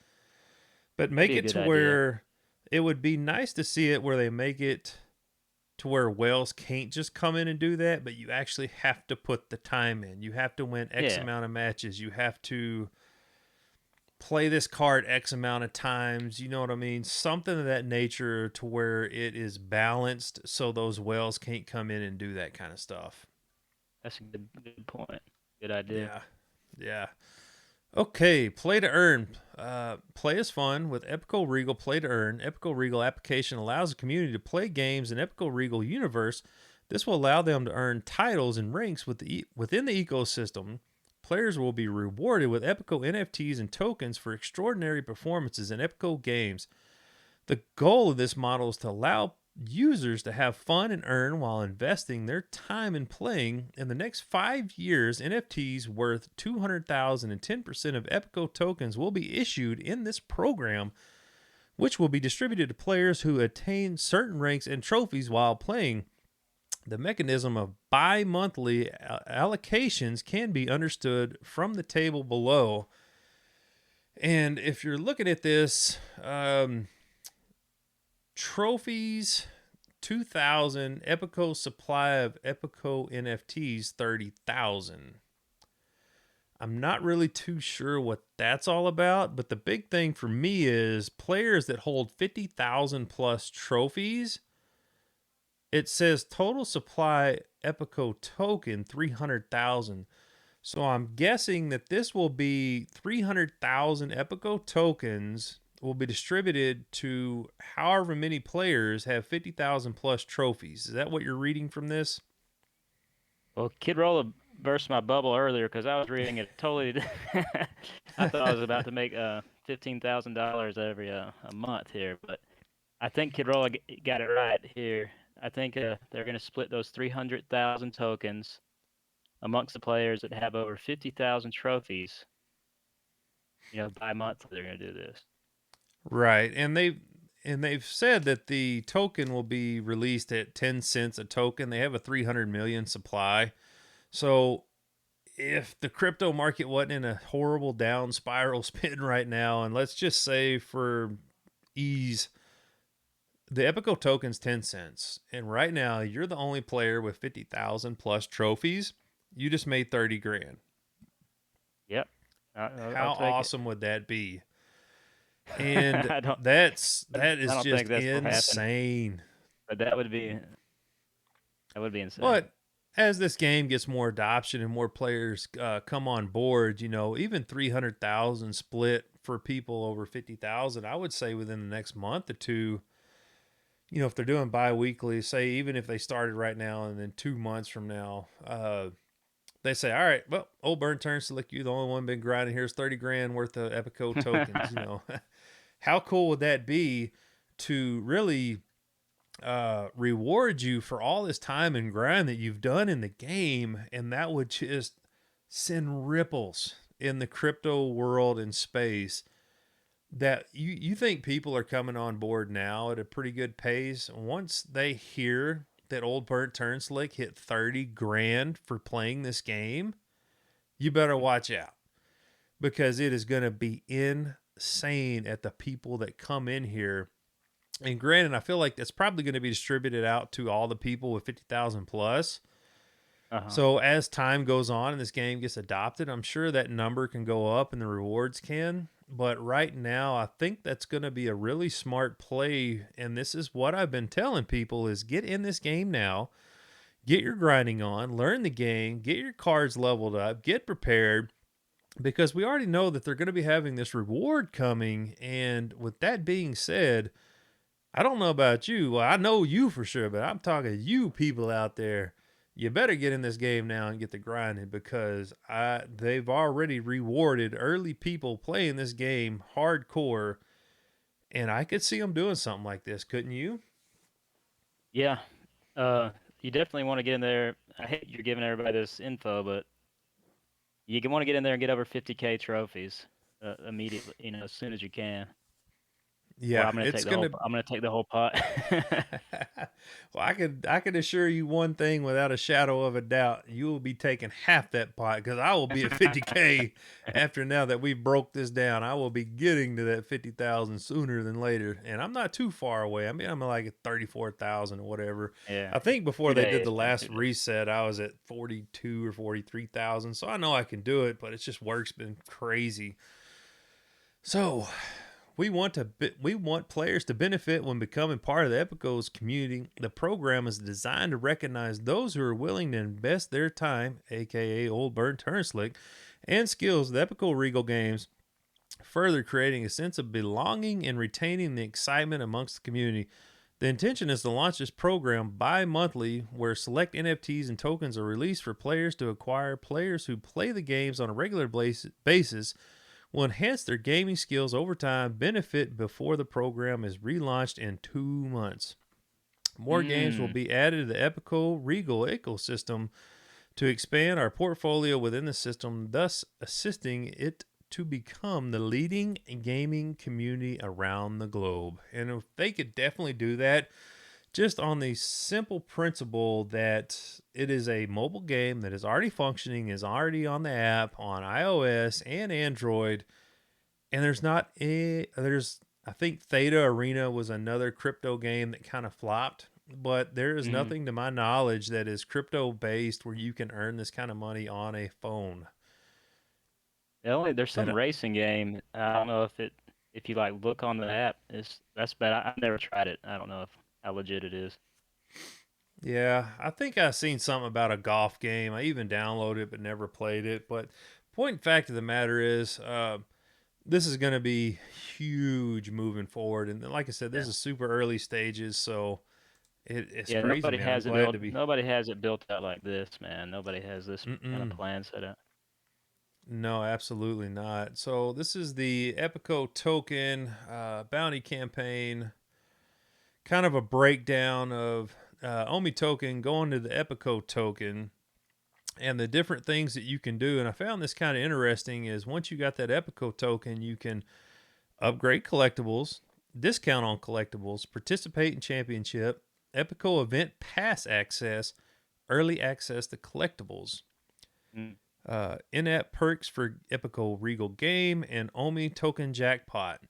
But That'd make be a it good to idea. where it would be nice to see it where they make it to where whales can't just come in and do that, but you actually have to put the time in. You have to win X Yeah, amount of matches. You have to play this card X amount of times. You know what I mean? Something of that nature to where it is balanced so those whales can't come in and do that kind of stuff. that's a good point. Good idea. Yeah. Yeah. Okay, play to earn. Play is fun with Epico Regal Play to Earn. Epico Regal application allows the community to play games in Epico Regal universe. This will allow them to earn titles and ranks within the ecosystem. Players will be rewarded with Epico NFTs and tokens for extraordinary performances in Epico games. The goal of this model is to allow users to have fun and earn while investing their time in playing. In the next 5 years, NFTs worth 200,000 and 10% of Epico tokens will be issued in this program, which will be distributed to players who attain certain ranks and trophies while playing. The mechanism of bi monthly allocations can be understood from the table below. And if you're looking at this, trophies 2,000, Epico supply of Epico NFTs 30,000. I'm not really too sure what that's all about, but the big thing for me is players that hold 50,000 plus trophies. It says total supply Epico token 300,000. So I'm guessing that this will be 300,000 Epico tokens will be distributed to however many players have 50,000 plus trophies. Is that what you're reading from this? Well, Kid Rolla burst my bubble earlier because I was reading it totally. I thought I was about to make $15,000 every a month here, but I think Kid Rolla got it right here. I think they're going to split those 300,000 tokens amongst the players that have over 50,000 trophies. You know, bi-monthly they're going to do this. Right. And they've said that the token will be released at 10 cents a token. They have a 300 million supply. So if the crypto market wasn't in a horrible down spiral spin right now, and let's just say for ease, the Epico token's 10 cents, and right now you're the only player with 50,000 plus trophies, you just made 30 grand. Yep. I'll How take it. awesome would that be? And I don't. that I is don't think just that's gonna happen. insane. But that would be insane. But as this game gets more adoption and more players come on board, even 300,000 split for people over 50,000, I would say within the next month or two, if they're doing bi-weekly, say even if they started right now and then 2 months from now, they say, all right, well, Oldburnturnslick, you the only one been grinding. Here's 30 grand worth of Epico tokens. How cool would that be to really reward you for all this time and grind that you've done in the game? And that would just send ripples in the crypto world and space that you think people are coming on board now at a pretty good pace. Once they hear that Oldburnturnslick hit 30 grand for playing this game, you better watch out, because it is going to be insane at the people that come in here. And granted, I feel like that's probably going to be distributed out to all the people with 50,000 plus. Uh-huh. So as time goes on and this game gets adopted, I'm sure that number can go up and the rewards can. But right now, I think that's going to be a really smart play. And this is what I've been telling people is get in this game now, get your grinding on, learn the game, get your cards leveled up, get prepared, because we already know that they're going to be having this reward coming. And with that being said, I don't know about you. Well, I know you for sure, but I'm talking you people out there. You better get in this game now and get the grinding, because they've already rewarded early people playing this game hardcore, and I could see them doing something like this, couldn't you? Yeah. Uh, you definitely want to get in there. I hate you're giving everybody this info, but you want to get in there and get over 50K trophies immediately. As soon as you can. Or Yeah, I'm gonna it's take the gonna. whole. I'm gonna take the whole pot. Well, I could assure you one thing without a shadow of a doubt: you will be taking half that pot, because I will be at 50K after now that we broke this down. I will be getting to that 50,000 sooner than later, and I'm not too far away. I mean, I'm like at 34,000 or whatever. Yeah. I think before Two they did days, the man. last 2 days. reset, I was at 42 or 43,000, so I know I can do it. But it's just work's been crazy. So we want players to benefit when becoming part of the Epico's community. The program is designed to recognize those who are willing to invest their time, aka Oldburnturnslick, and skills with Epico Regal games, further creating a sense of belonging and retaining the excitement amongst the community. The intention is to launch this program bi-monthly, where select NFTs and tokens are released for players to acquire. Players who play the games on a regular basis will enhance their gaming skills over time, benefit before the program is relaunched in 2 months. More games will Mm. be added to the Epico Regal ecosystem to expand our portfolio within the system, thus assisting it to become the leading gaming community around the globe. And if they could definitely do that, just on the simple principle that it is a mobile game that is already functioning, is already on the app on iOS and Android, and there's I think Theta Arena was another crypto game that kind of flopped, but there is Mm. nothing to my knowledge that is crypto based where you can earn this kind of money on a phone. There's some That racing game. I don't know if you like look on the app. That's bad. I've never tried it. I don't know if how legit it is. Yeah, I think I seen something about a golf game. I even downloaded it but never played it. But point fact of the matter is, this is going to be huge moving forward. And like I said, this Yeah. is super early stages, so it's Yeah. crazy, man. I'm glad to be. Nobody has it built out like this, man. Nobody has this kind of Mm-mm. plan set up. No, absolutely not. So this is the Epico token bounty campaign, kind of a breakdown of Omi token going to the Epico token and the different things that you can do. And I found this kind of interesting is once you got that Epico token, you can upgrade collectibles, discount on collectibles, participate in championship, Epico event pass access, early access to collectibles. Mm. In-app perks for Epico Regal game and Omi token jackpot.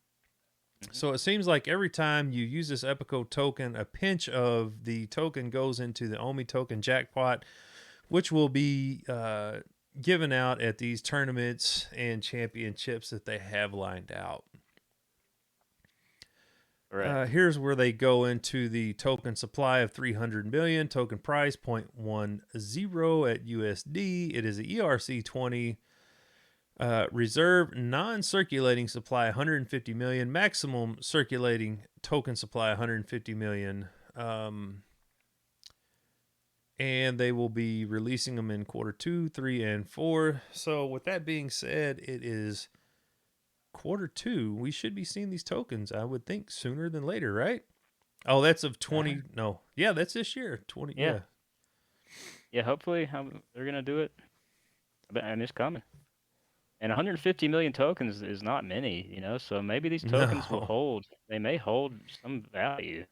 Hmm. So it seems like every time you use this Epico token, a pinch of the token goes into the Omi token jackpot, which will be given out at these tournaments and championships that they have lined out. Correct. Here's where they go into the token supply of 300 million, token price 0.10 at USD. It is a ERC20. Reserve non-circulating supply 150 million, maximum circulating token supply 150 million. And they will be releasing them in quarter 2, 3, and 4. So with that being said, it is quarter 2. We should be seeing these tokens, I would think, sooner than later, right? Oh, that's of 20. No. Yeah, that's this year. 20. Yeah. Yeah. Yeah. Hopefully, they're gonna do it, and it's coming. And 150 million tokens is not many, So maybe these tokens will No. hold. They may hold some value.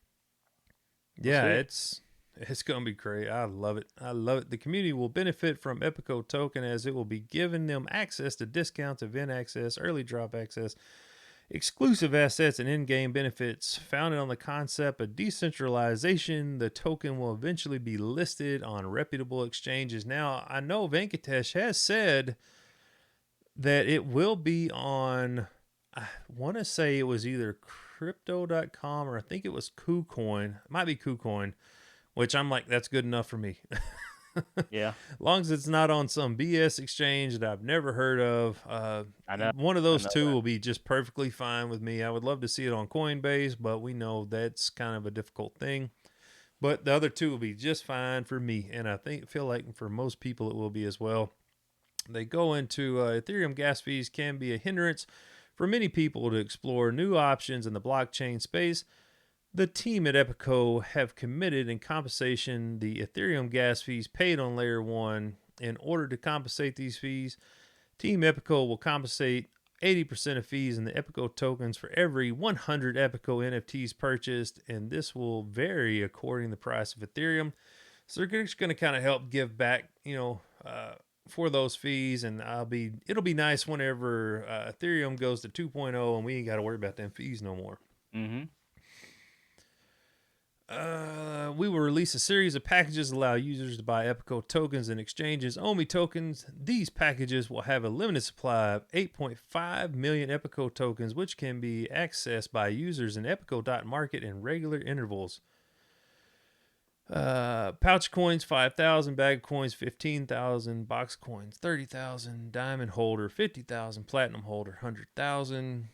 We'll Yeah, see. it's going to be great. I love it. I love it. The community will benefit from Epico token as it will be giving them access to discounts, event access, early drop access, exclusive assets, and in-game benefits. Founded on the concept of decentralization, the token will eventually be listed on reputable exchanges. Now, I know Venkatesh has said that it will be on, I want to say it was either crypto.com or I think it was KuCoin. It might be KuCoin, which I'm like, that's good enough for me. Yeah, As long as it's not on some BS exchange that I've never heard of, I know. one of I those know two that. will be just perfectly fine with me. I would love to see it on Coinbase, but we know that's kind of a difficult thing. But the other two will be just fine for me, and I feel like for most people it will be as well. They go into Ethereum gas fees can be a hindrance for many people to explore new options in the blockchain space. The team at Epico have committed in compensation the Ethereum gas fees paid on layer 1. In order to compensate these fees, Team Epico will compensate 80% of fees in the Epico tokens for every 100 Epico NFTs purchased, and this will vary according to the price of Ethereum. So they're just going to kind of help give back, for those fees, and it'll be nice whenever Ethereum goes to 2.0 and we ain't got to worry about them fees no more. Mm-hmm. We will release a series of packages that allow users to buy Epico tokens and exchanges Omi tokens. These packages will have a limited supply of 8.5 million Epico tokens, which can be accessed by users in Epico.market in regular intervals. Pouch coins 5,000, bag coins 15,000, box coins 30,000, diamond holder 50,000, platinum holder 100,000.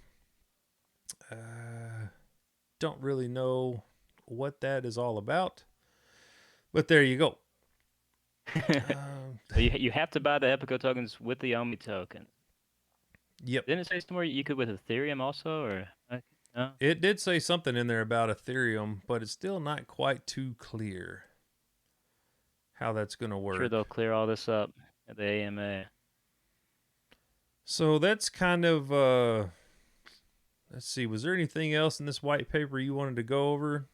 Don't really know what that is all about, but there you go. So you have to buy the Epico tokens with the Omi token. Yep. Didn't it say somewhere you could with Ethereum also, or no? It did say something in there about Ethereum, but it's still not quite too clear how that's going to Sure, work. they'll clear all this up at the AMA. So that's kind of let's see, was there anything else in this white paper you wanted to go over?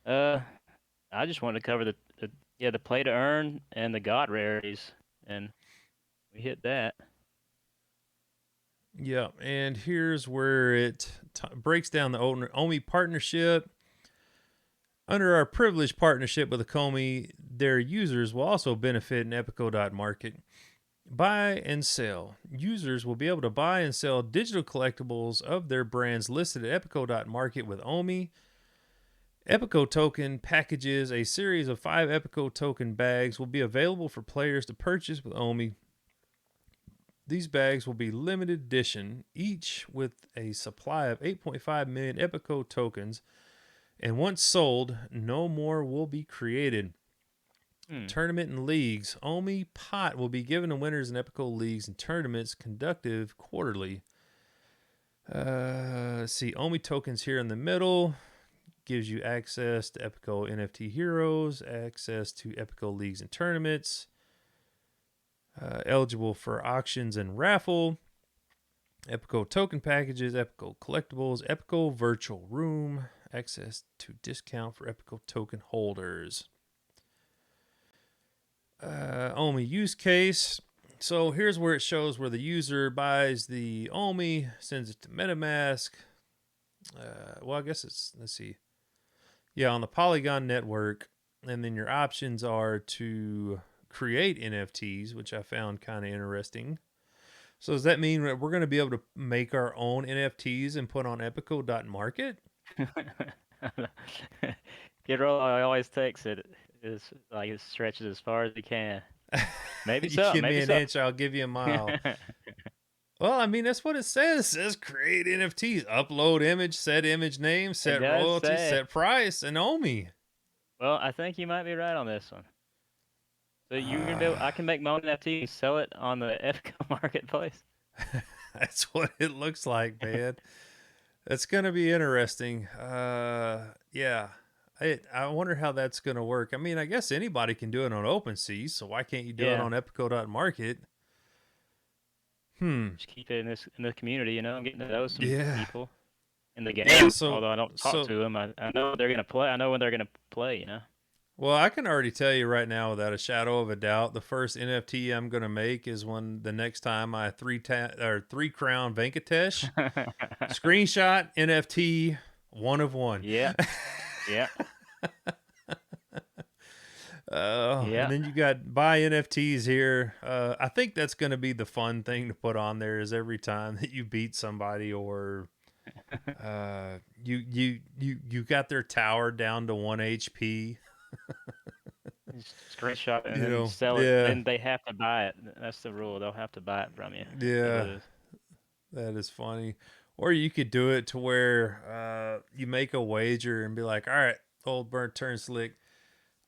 I just wanted to cover the play to earn and the God rarities, and we hit that. Yeah, and here's where it breaks down the Omi partnership. Under our privileged partnership with Akomi, their users will also benefit in Epico.market. Buy and sell. Users will be able to buy and sell digital collectibles of their brands listed at Epico.market with Omi. Epico token packages, a series of 5 Epico token bags, will be available for players to purchase with Omi. These bags will be limited edition, each with a supply of 8.5 million Epico tokens, and once sold, no more will be created. Tournament and leagues. Omi pot will be given to winners in Epico leagues and tournaments conducted quarterly. See, Omi tokens here in the middle gives you access to Epico NFT heroes, access to Epico leagues and tournaments, eligible for auctions and raffle, Epico token packages, Epico collectibles, Epico virtual room, access to discount for Epico token holders. Omi use case. So here's where it shows where the user buys the OMI, sends it to MetaMask. Well, I guess it's, let's see. Yeah, on the Polygon network. And then your options are to create NFTs, which I found kind of interesting. So does that mean that we're going to be able to make our own NFTs and put on Epico.market? Kid Roll always takes it. It's like it stretches as far as he can. Maybe You so. give me Maybe an so. inch, I'll give you a mile. Well, I mean, that's what it says. It says create NFTs, upload image, set image name, It set does royalty, say. set price, and OMI. Well, I think you might be right on this one. So you're gonna be able, Uh, I can make my own NFT and sell it on the Epico Marketplace. that's what it looks like, man. It's going to be interesting. Yeah. I wonder how that's going to work. I mean, I guess anybody can do it on OpenSea, so why can't you do it Yeah, on Epico.market? Hmm. just keep it in the community, you know, and getting to know some Yeah. people in the Yeah. game. So, Although I don't talk so, to them, I know they're gonna play. I know when they're gonna play. You know. well, I can already tell you right now without a shadow of a doubt, the first NFT I'm going to make is when the next time I three crown Venkatesh screenshot NFT 1 of 1. Yeah, yeah, And yeah. then you got buy NFTs here. I think that's going to be the fun thing to put on there is every time that you beat somebody or you got their tower down to 1 HP. Just screenshot it and You then know, sell it. yeah, Then they have to buy it. That's the rule. They'll have to buy it from you if you yeah, lose. that is funny. Or you could do it to where you make a wager and be like, all right, Oldburnturnslick,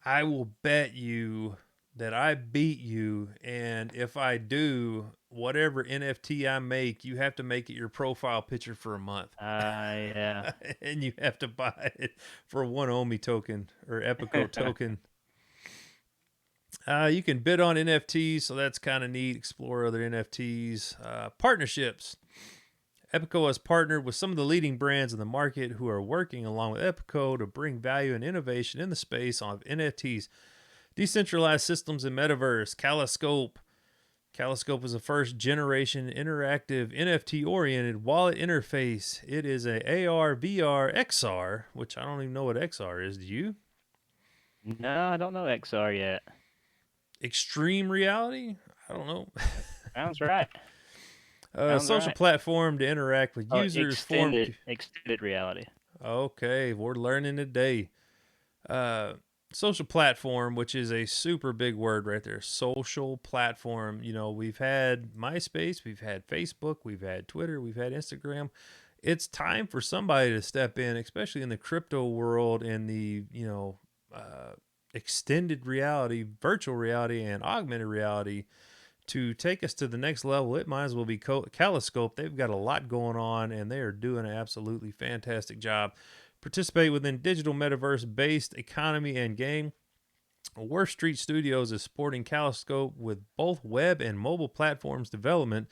I will bet you that I beat you, and if I do, whatever NFT I make, you have to make it your profile picture for a month, Yeah. and you have to buy it for 1 OMI token or Epico token. You can bid on NFTs, so that's kind of neat. Explore other NFTs. Partnerships. Epico has partnered with some of the leading brands in the market who are working along with Epico to bring value and innovation in the space of NFTs. Decentralized systems and metaverse. Kaleidoscope. Kaleidoscope is a first generation interactive NFT oriented wallet interface. It is a AR, VR, XR, which I don't even know what XR is. Do you? No, I don't know XR yet. Extreme reality? I don't know. Sounds right. A Sounds social right. platform to interact with Oh, users, form. extended reality. Okay, we're learning today. Uh, Social platform, which is a super big word right there. Social platform. You know, we've had MySpace, we've had Facebook, we've had Twitter, we've had Instagram. It's time for somebody to step in, especially in the crypto world and the, extended reality, virtual reality, and augmented reality to take us to the next level. It might as well be Kaleidoscope. They've got a lot going on, and they are doing an absolutely fantastic job. Participate within digital metaverse based economy and game. Worth Street Studios is supporting Kaleidoscope with both web and mobile platforms development.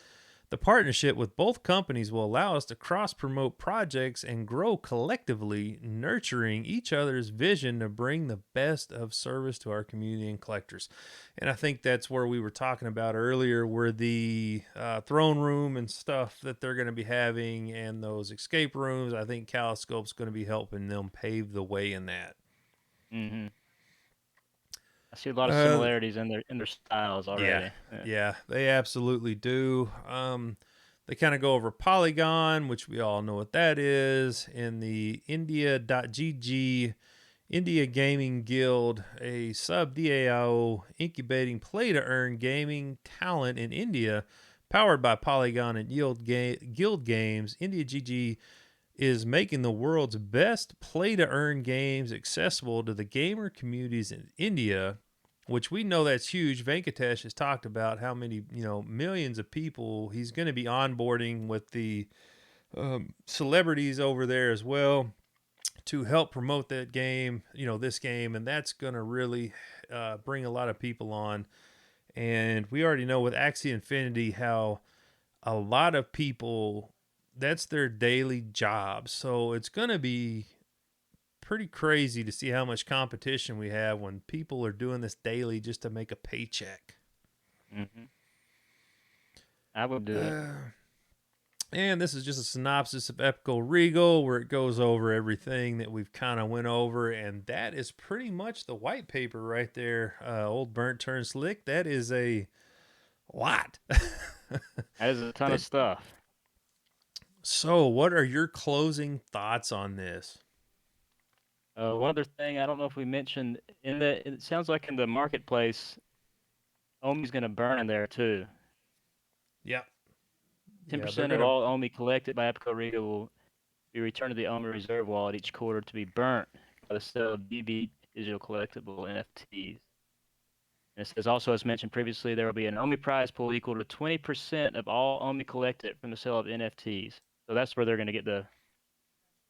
The partnership with both companies will allow us to cross promote projects and grow collectively, nurturing each other's vision to bring the best of service to our community and collectors. And I think that's where we were talking about earlier, where the throne room and stuff that they're going to be having and those escape rooms, I think Kaleidoscope's going to be helping them pave the way in that. Hmm. I see a lot of Uh, similarities in their styles Yeah, already. Yeah. yeah, they absolutely do. They kind of go over Polygon, which we all know what that is, in the India.gg India Gaming Guild, a sub DAO incubating play to earn gaming talent in India, powered by Polygon and Guild Games. India GG is making the world's best play to earn games accessible to the gamer communities in India, which we know that's huge. Venkatesh has talked about how many, millions of people he's going to be onboarding with the celebrities over there as well to help promote that game, this game, and that's going to really bring a lot of people on. And we already know with Axie Infinity how a lot of people, that's their daily job. So it's going to be pretty crazy to see how much competition we have when people are doing this daily just to make a paycheck. Hmm. I would do it. Uh, and this is just a synopsis of Epico Regal, where it goes over everything that we've kind of went over, and that is pretty much the white paper right there. Oldburntturnslick. That is a lot. That is a ton of that. stuff. So, what are your closing thoughts on this? One other thing, I don't know if we mentioned in the. It sounds like in the marketplace, Omi's going to burn in there too. Yep. Ten Yeah, they're percent of gonna. all Omi collected by Epico Regal will be returned to the Omi Reserve Wallet each quarter to be burnt by the sale of DB digital collectible NFTs. And it says also, as mentioned previously, there will be an Omi prize pool equal to 20% of all Omi collected from the sale of NFTs. So that's where they're going to get you're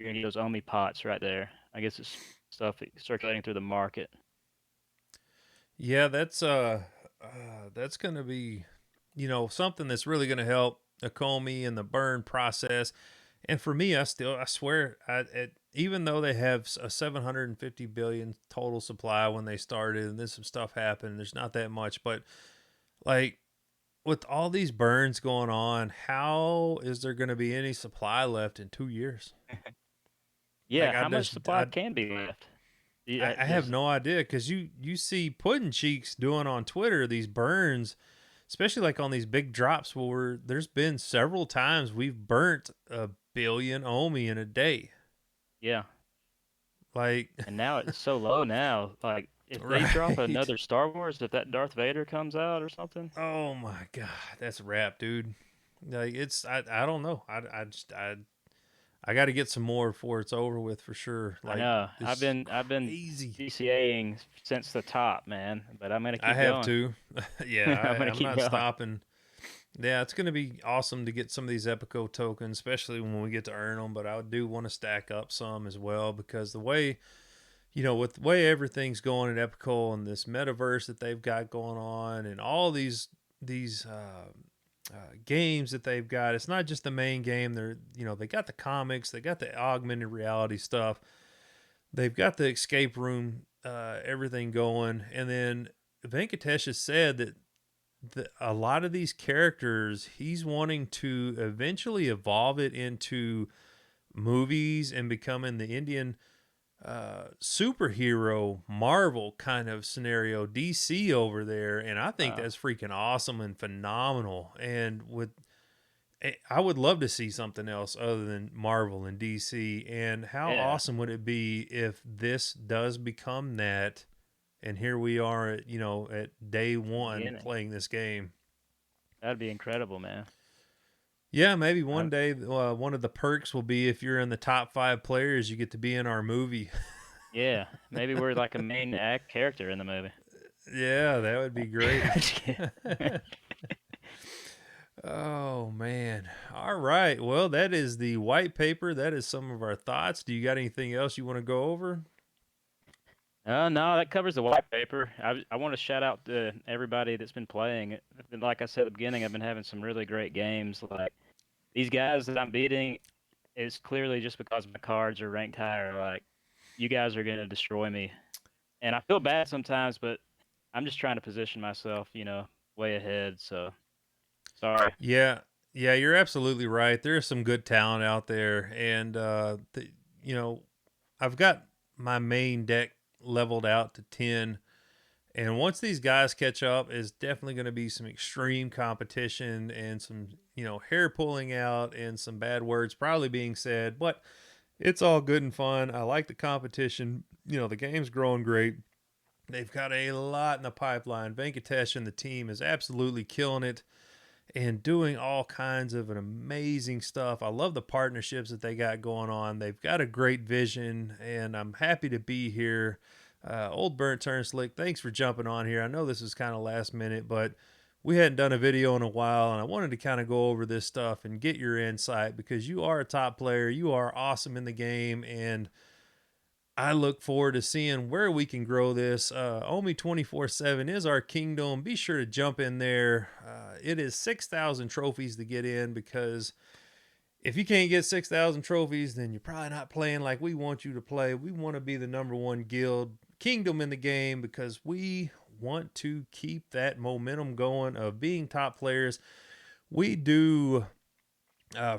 going to get those Omi pots right there. I guess it's stuff circulating through the market. Yeah, that's gonna be, something that's really gonna help Akomi and the burn process. And for me, I swear, even though they have a 750 billion total supply when they started, and then some stuff happened, there's not that much, but like with all these burns going on, how is there going to be any supply left in 2 years? Yeah, Like how much supply can be left? I have Does no idea, because you see Puddin Cheeks doing on Twitter these burns, especially like on these big drops where there's been several times we've burnt 1 billion Omi in a day. yeah, Like, and now it's so low now. Like if they drop right? another Star Wars, if that Darth Vader comes out or something, Oh my god, that's a wrap, dude. Like I don't know. I got to get some more before it's over with for sure. I Like, know. it's I've been crazy. DCAing since the top, man, but I'm gonna I keep have going. to. Yeah, I'm gonna I'm keep not going. stopping. Yeah, it's going to be awesome to get some of these Epico tokens, especially when we get to earn them. But I do want to stack up some as well, because the way, with the way everything's going at Epico and this metaverse that they've got going on, and all these games that they've got, it's not just the main game. They got the comics, they got the augmented reality stuff, they've got the escape room, everything going, and then Venkatesh has said that a lot of these characters, he's wanting to eventually evolve it into movies and becoming the Indian superhero Marvel kind of scenario, DC over there. And I think Wow. that's freaking awesome and phenomenal. And I would love to see something else other than Marvel and DC. And how Yeah, awesome would it be if this does become that? And here we are at day the one beginning. playing this game. That'd be incredible, man. Yeah, maybe I, one day one of the perks will be, if you're in the top 5 players, you get to be in our movie. yeah, maybe we're like a main act character in the movie. Yeah, that would be great. Just kidding. Oh man. All right. Well, that is the white paper. That is some of our thoughts. Do you got anything else you want to go over? No, that covers the white paper. I want to shout out to everybody that's been playing. Like I said at the beginning, I've been having some really great games. Like these guys that I'm beating, it's clearly just because my cards are ranked higher. Like you guys are gonna destroy me, and I feel bad sometimes, but I'm just trying to position myself, way ahead. So sorry. Yeah. Yeah, you're absolutely right. There's some good talent out there, and you know, I've got my main deck leveled out to 10. And once these guys catch up, is definitely going to be some extreme competition and some, hair pulling out and some bad words probably being said. But it's all good and fun. I like the competition. The game's growing great. They've got a lot in the pipeline. Venkatesh and the team is absolutely killing it and doing all kinds of an amazing stuff. I love the partnerships that they got going on. They've got a great vision, and I'm happy to be here. Oldburnturnslick, thanks for jumping on here. I know this is kind of last minute, but we hadn't done a video in a while, and I wanted to kind of go over this stuff and get your insight, because you are a top player. You are awesome in the game, and I look forward to seeing where we can grow this. Omi 24/7 is our kingdom. Be sure to jump in there. It is 6,000 trophies to get in, because if you can't get 6,000 trophies, then you're probably not playing like we want you to play. We want to be the number one guild kingdom in the game, because we want to keep that momentum going of being top players. We do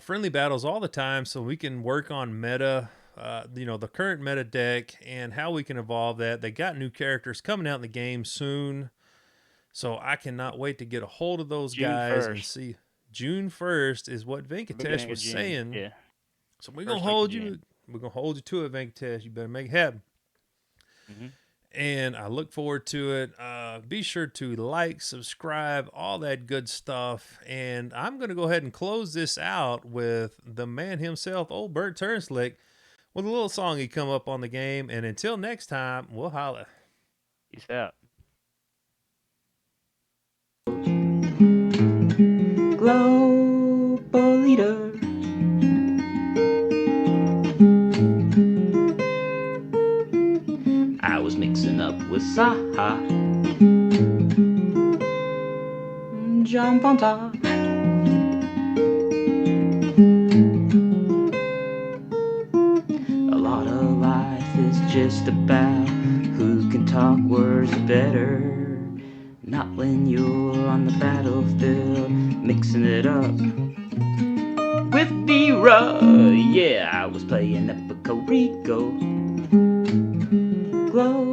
friendly battles all the time so we can work on meta, the current meta deck and how we can evolve that. They got new characters coming out in the game soon, so I cannot wait to get a hold of those June guys and 1st, see. June 1st is what the Venkatesh beginning of was June. saying. Yeah, So we're gonna first week of hold June. you. We're gonna hold you to it, Venkatesh. You better make it happen. Hmm. And I look forward to it. Be sure to like, subscribe, all that good stuff. And I'm going to go ahead and close this out with the man himself, Oldburntturnslick, with a little song he come up on the game. And until next time, we'll holla. Peace out. Global leader. I was mixing up with Saha. Jump on top. A lot of life is just about who can talk words better. Not when you're on the battlefield mixing it up with Vera. Yeah, I was playing Epico Regal. Glow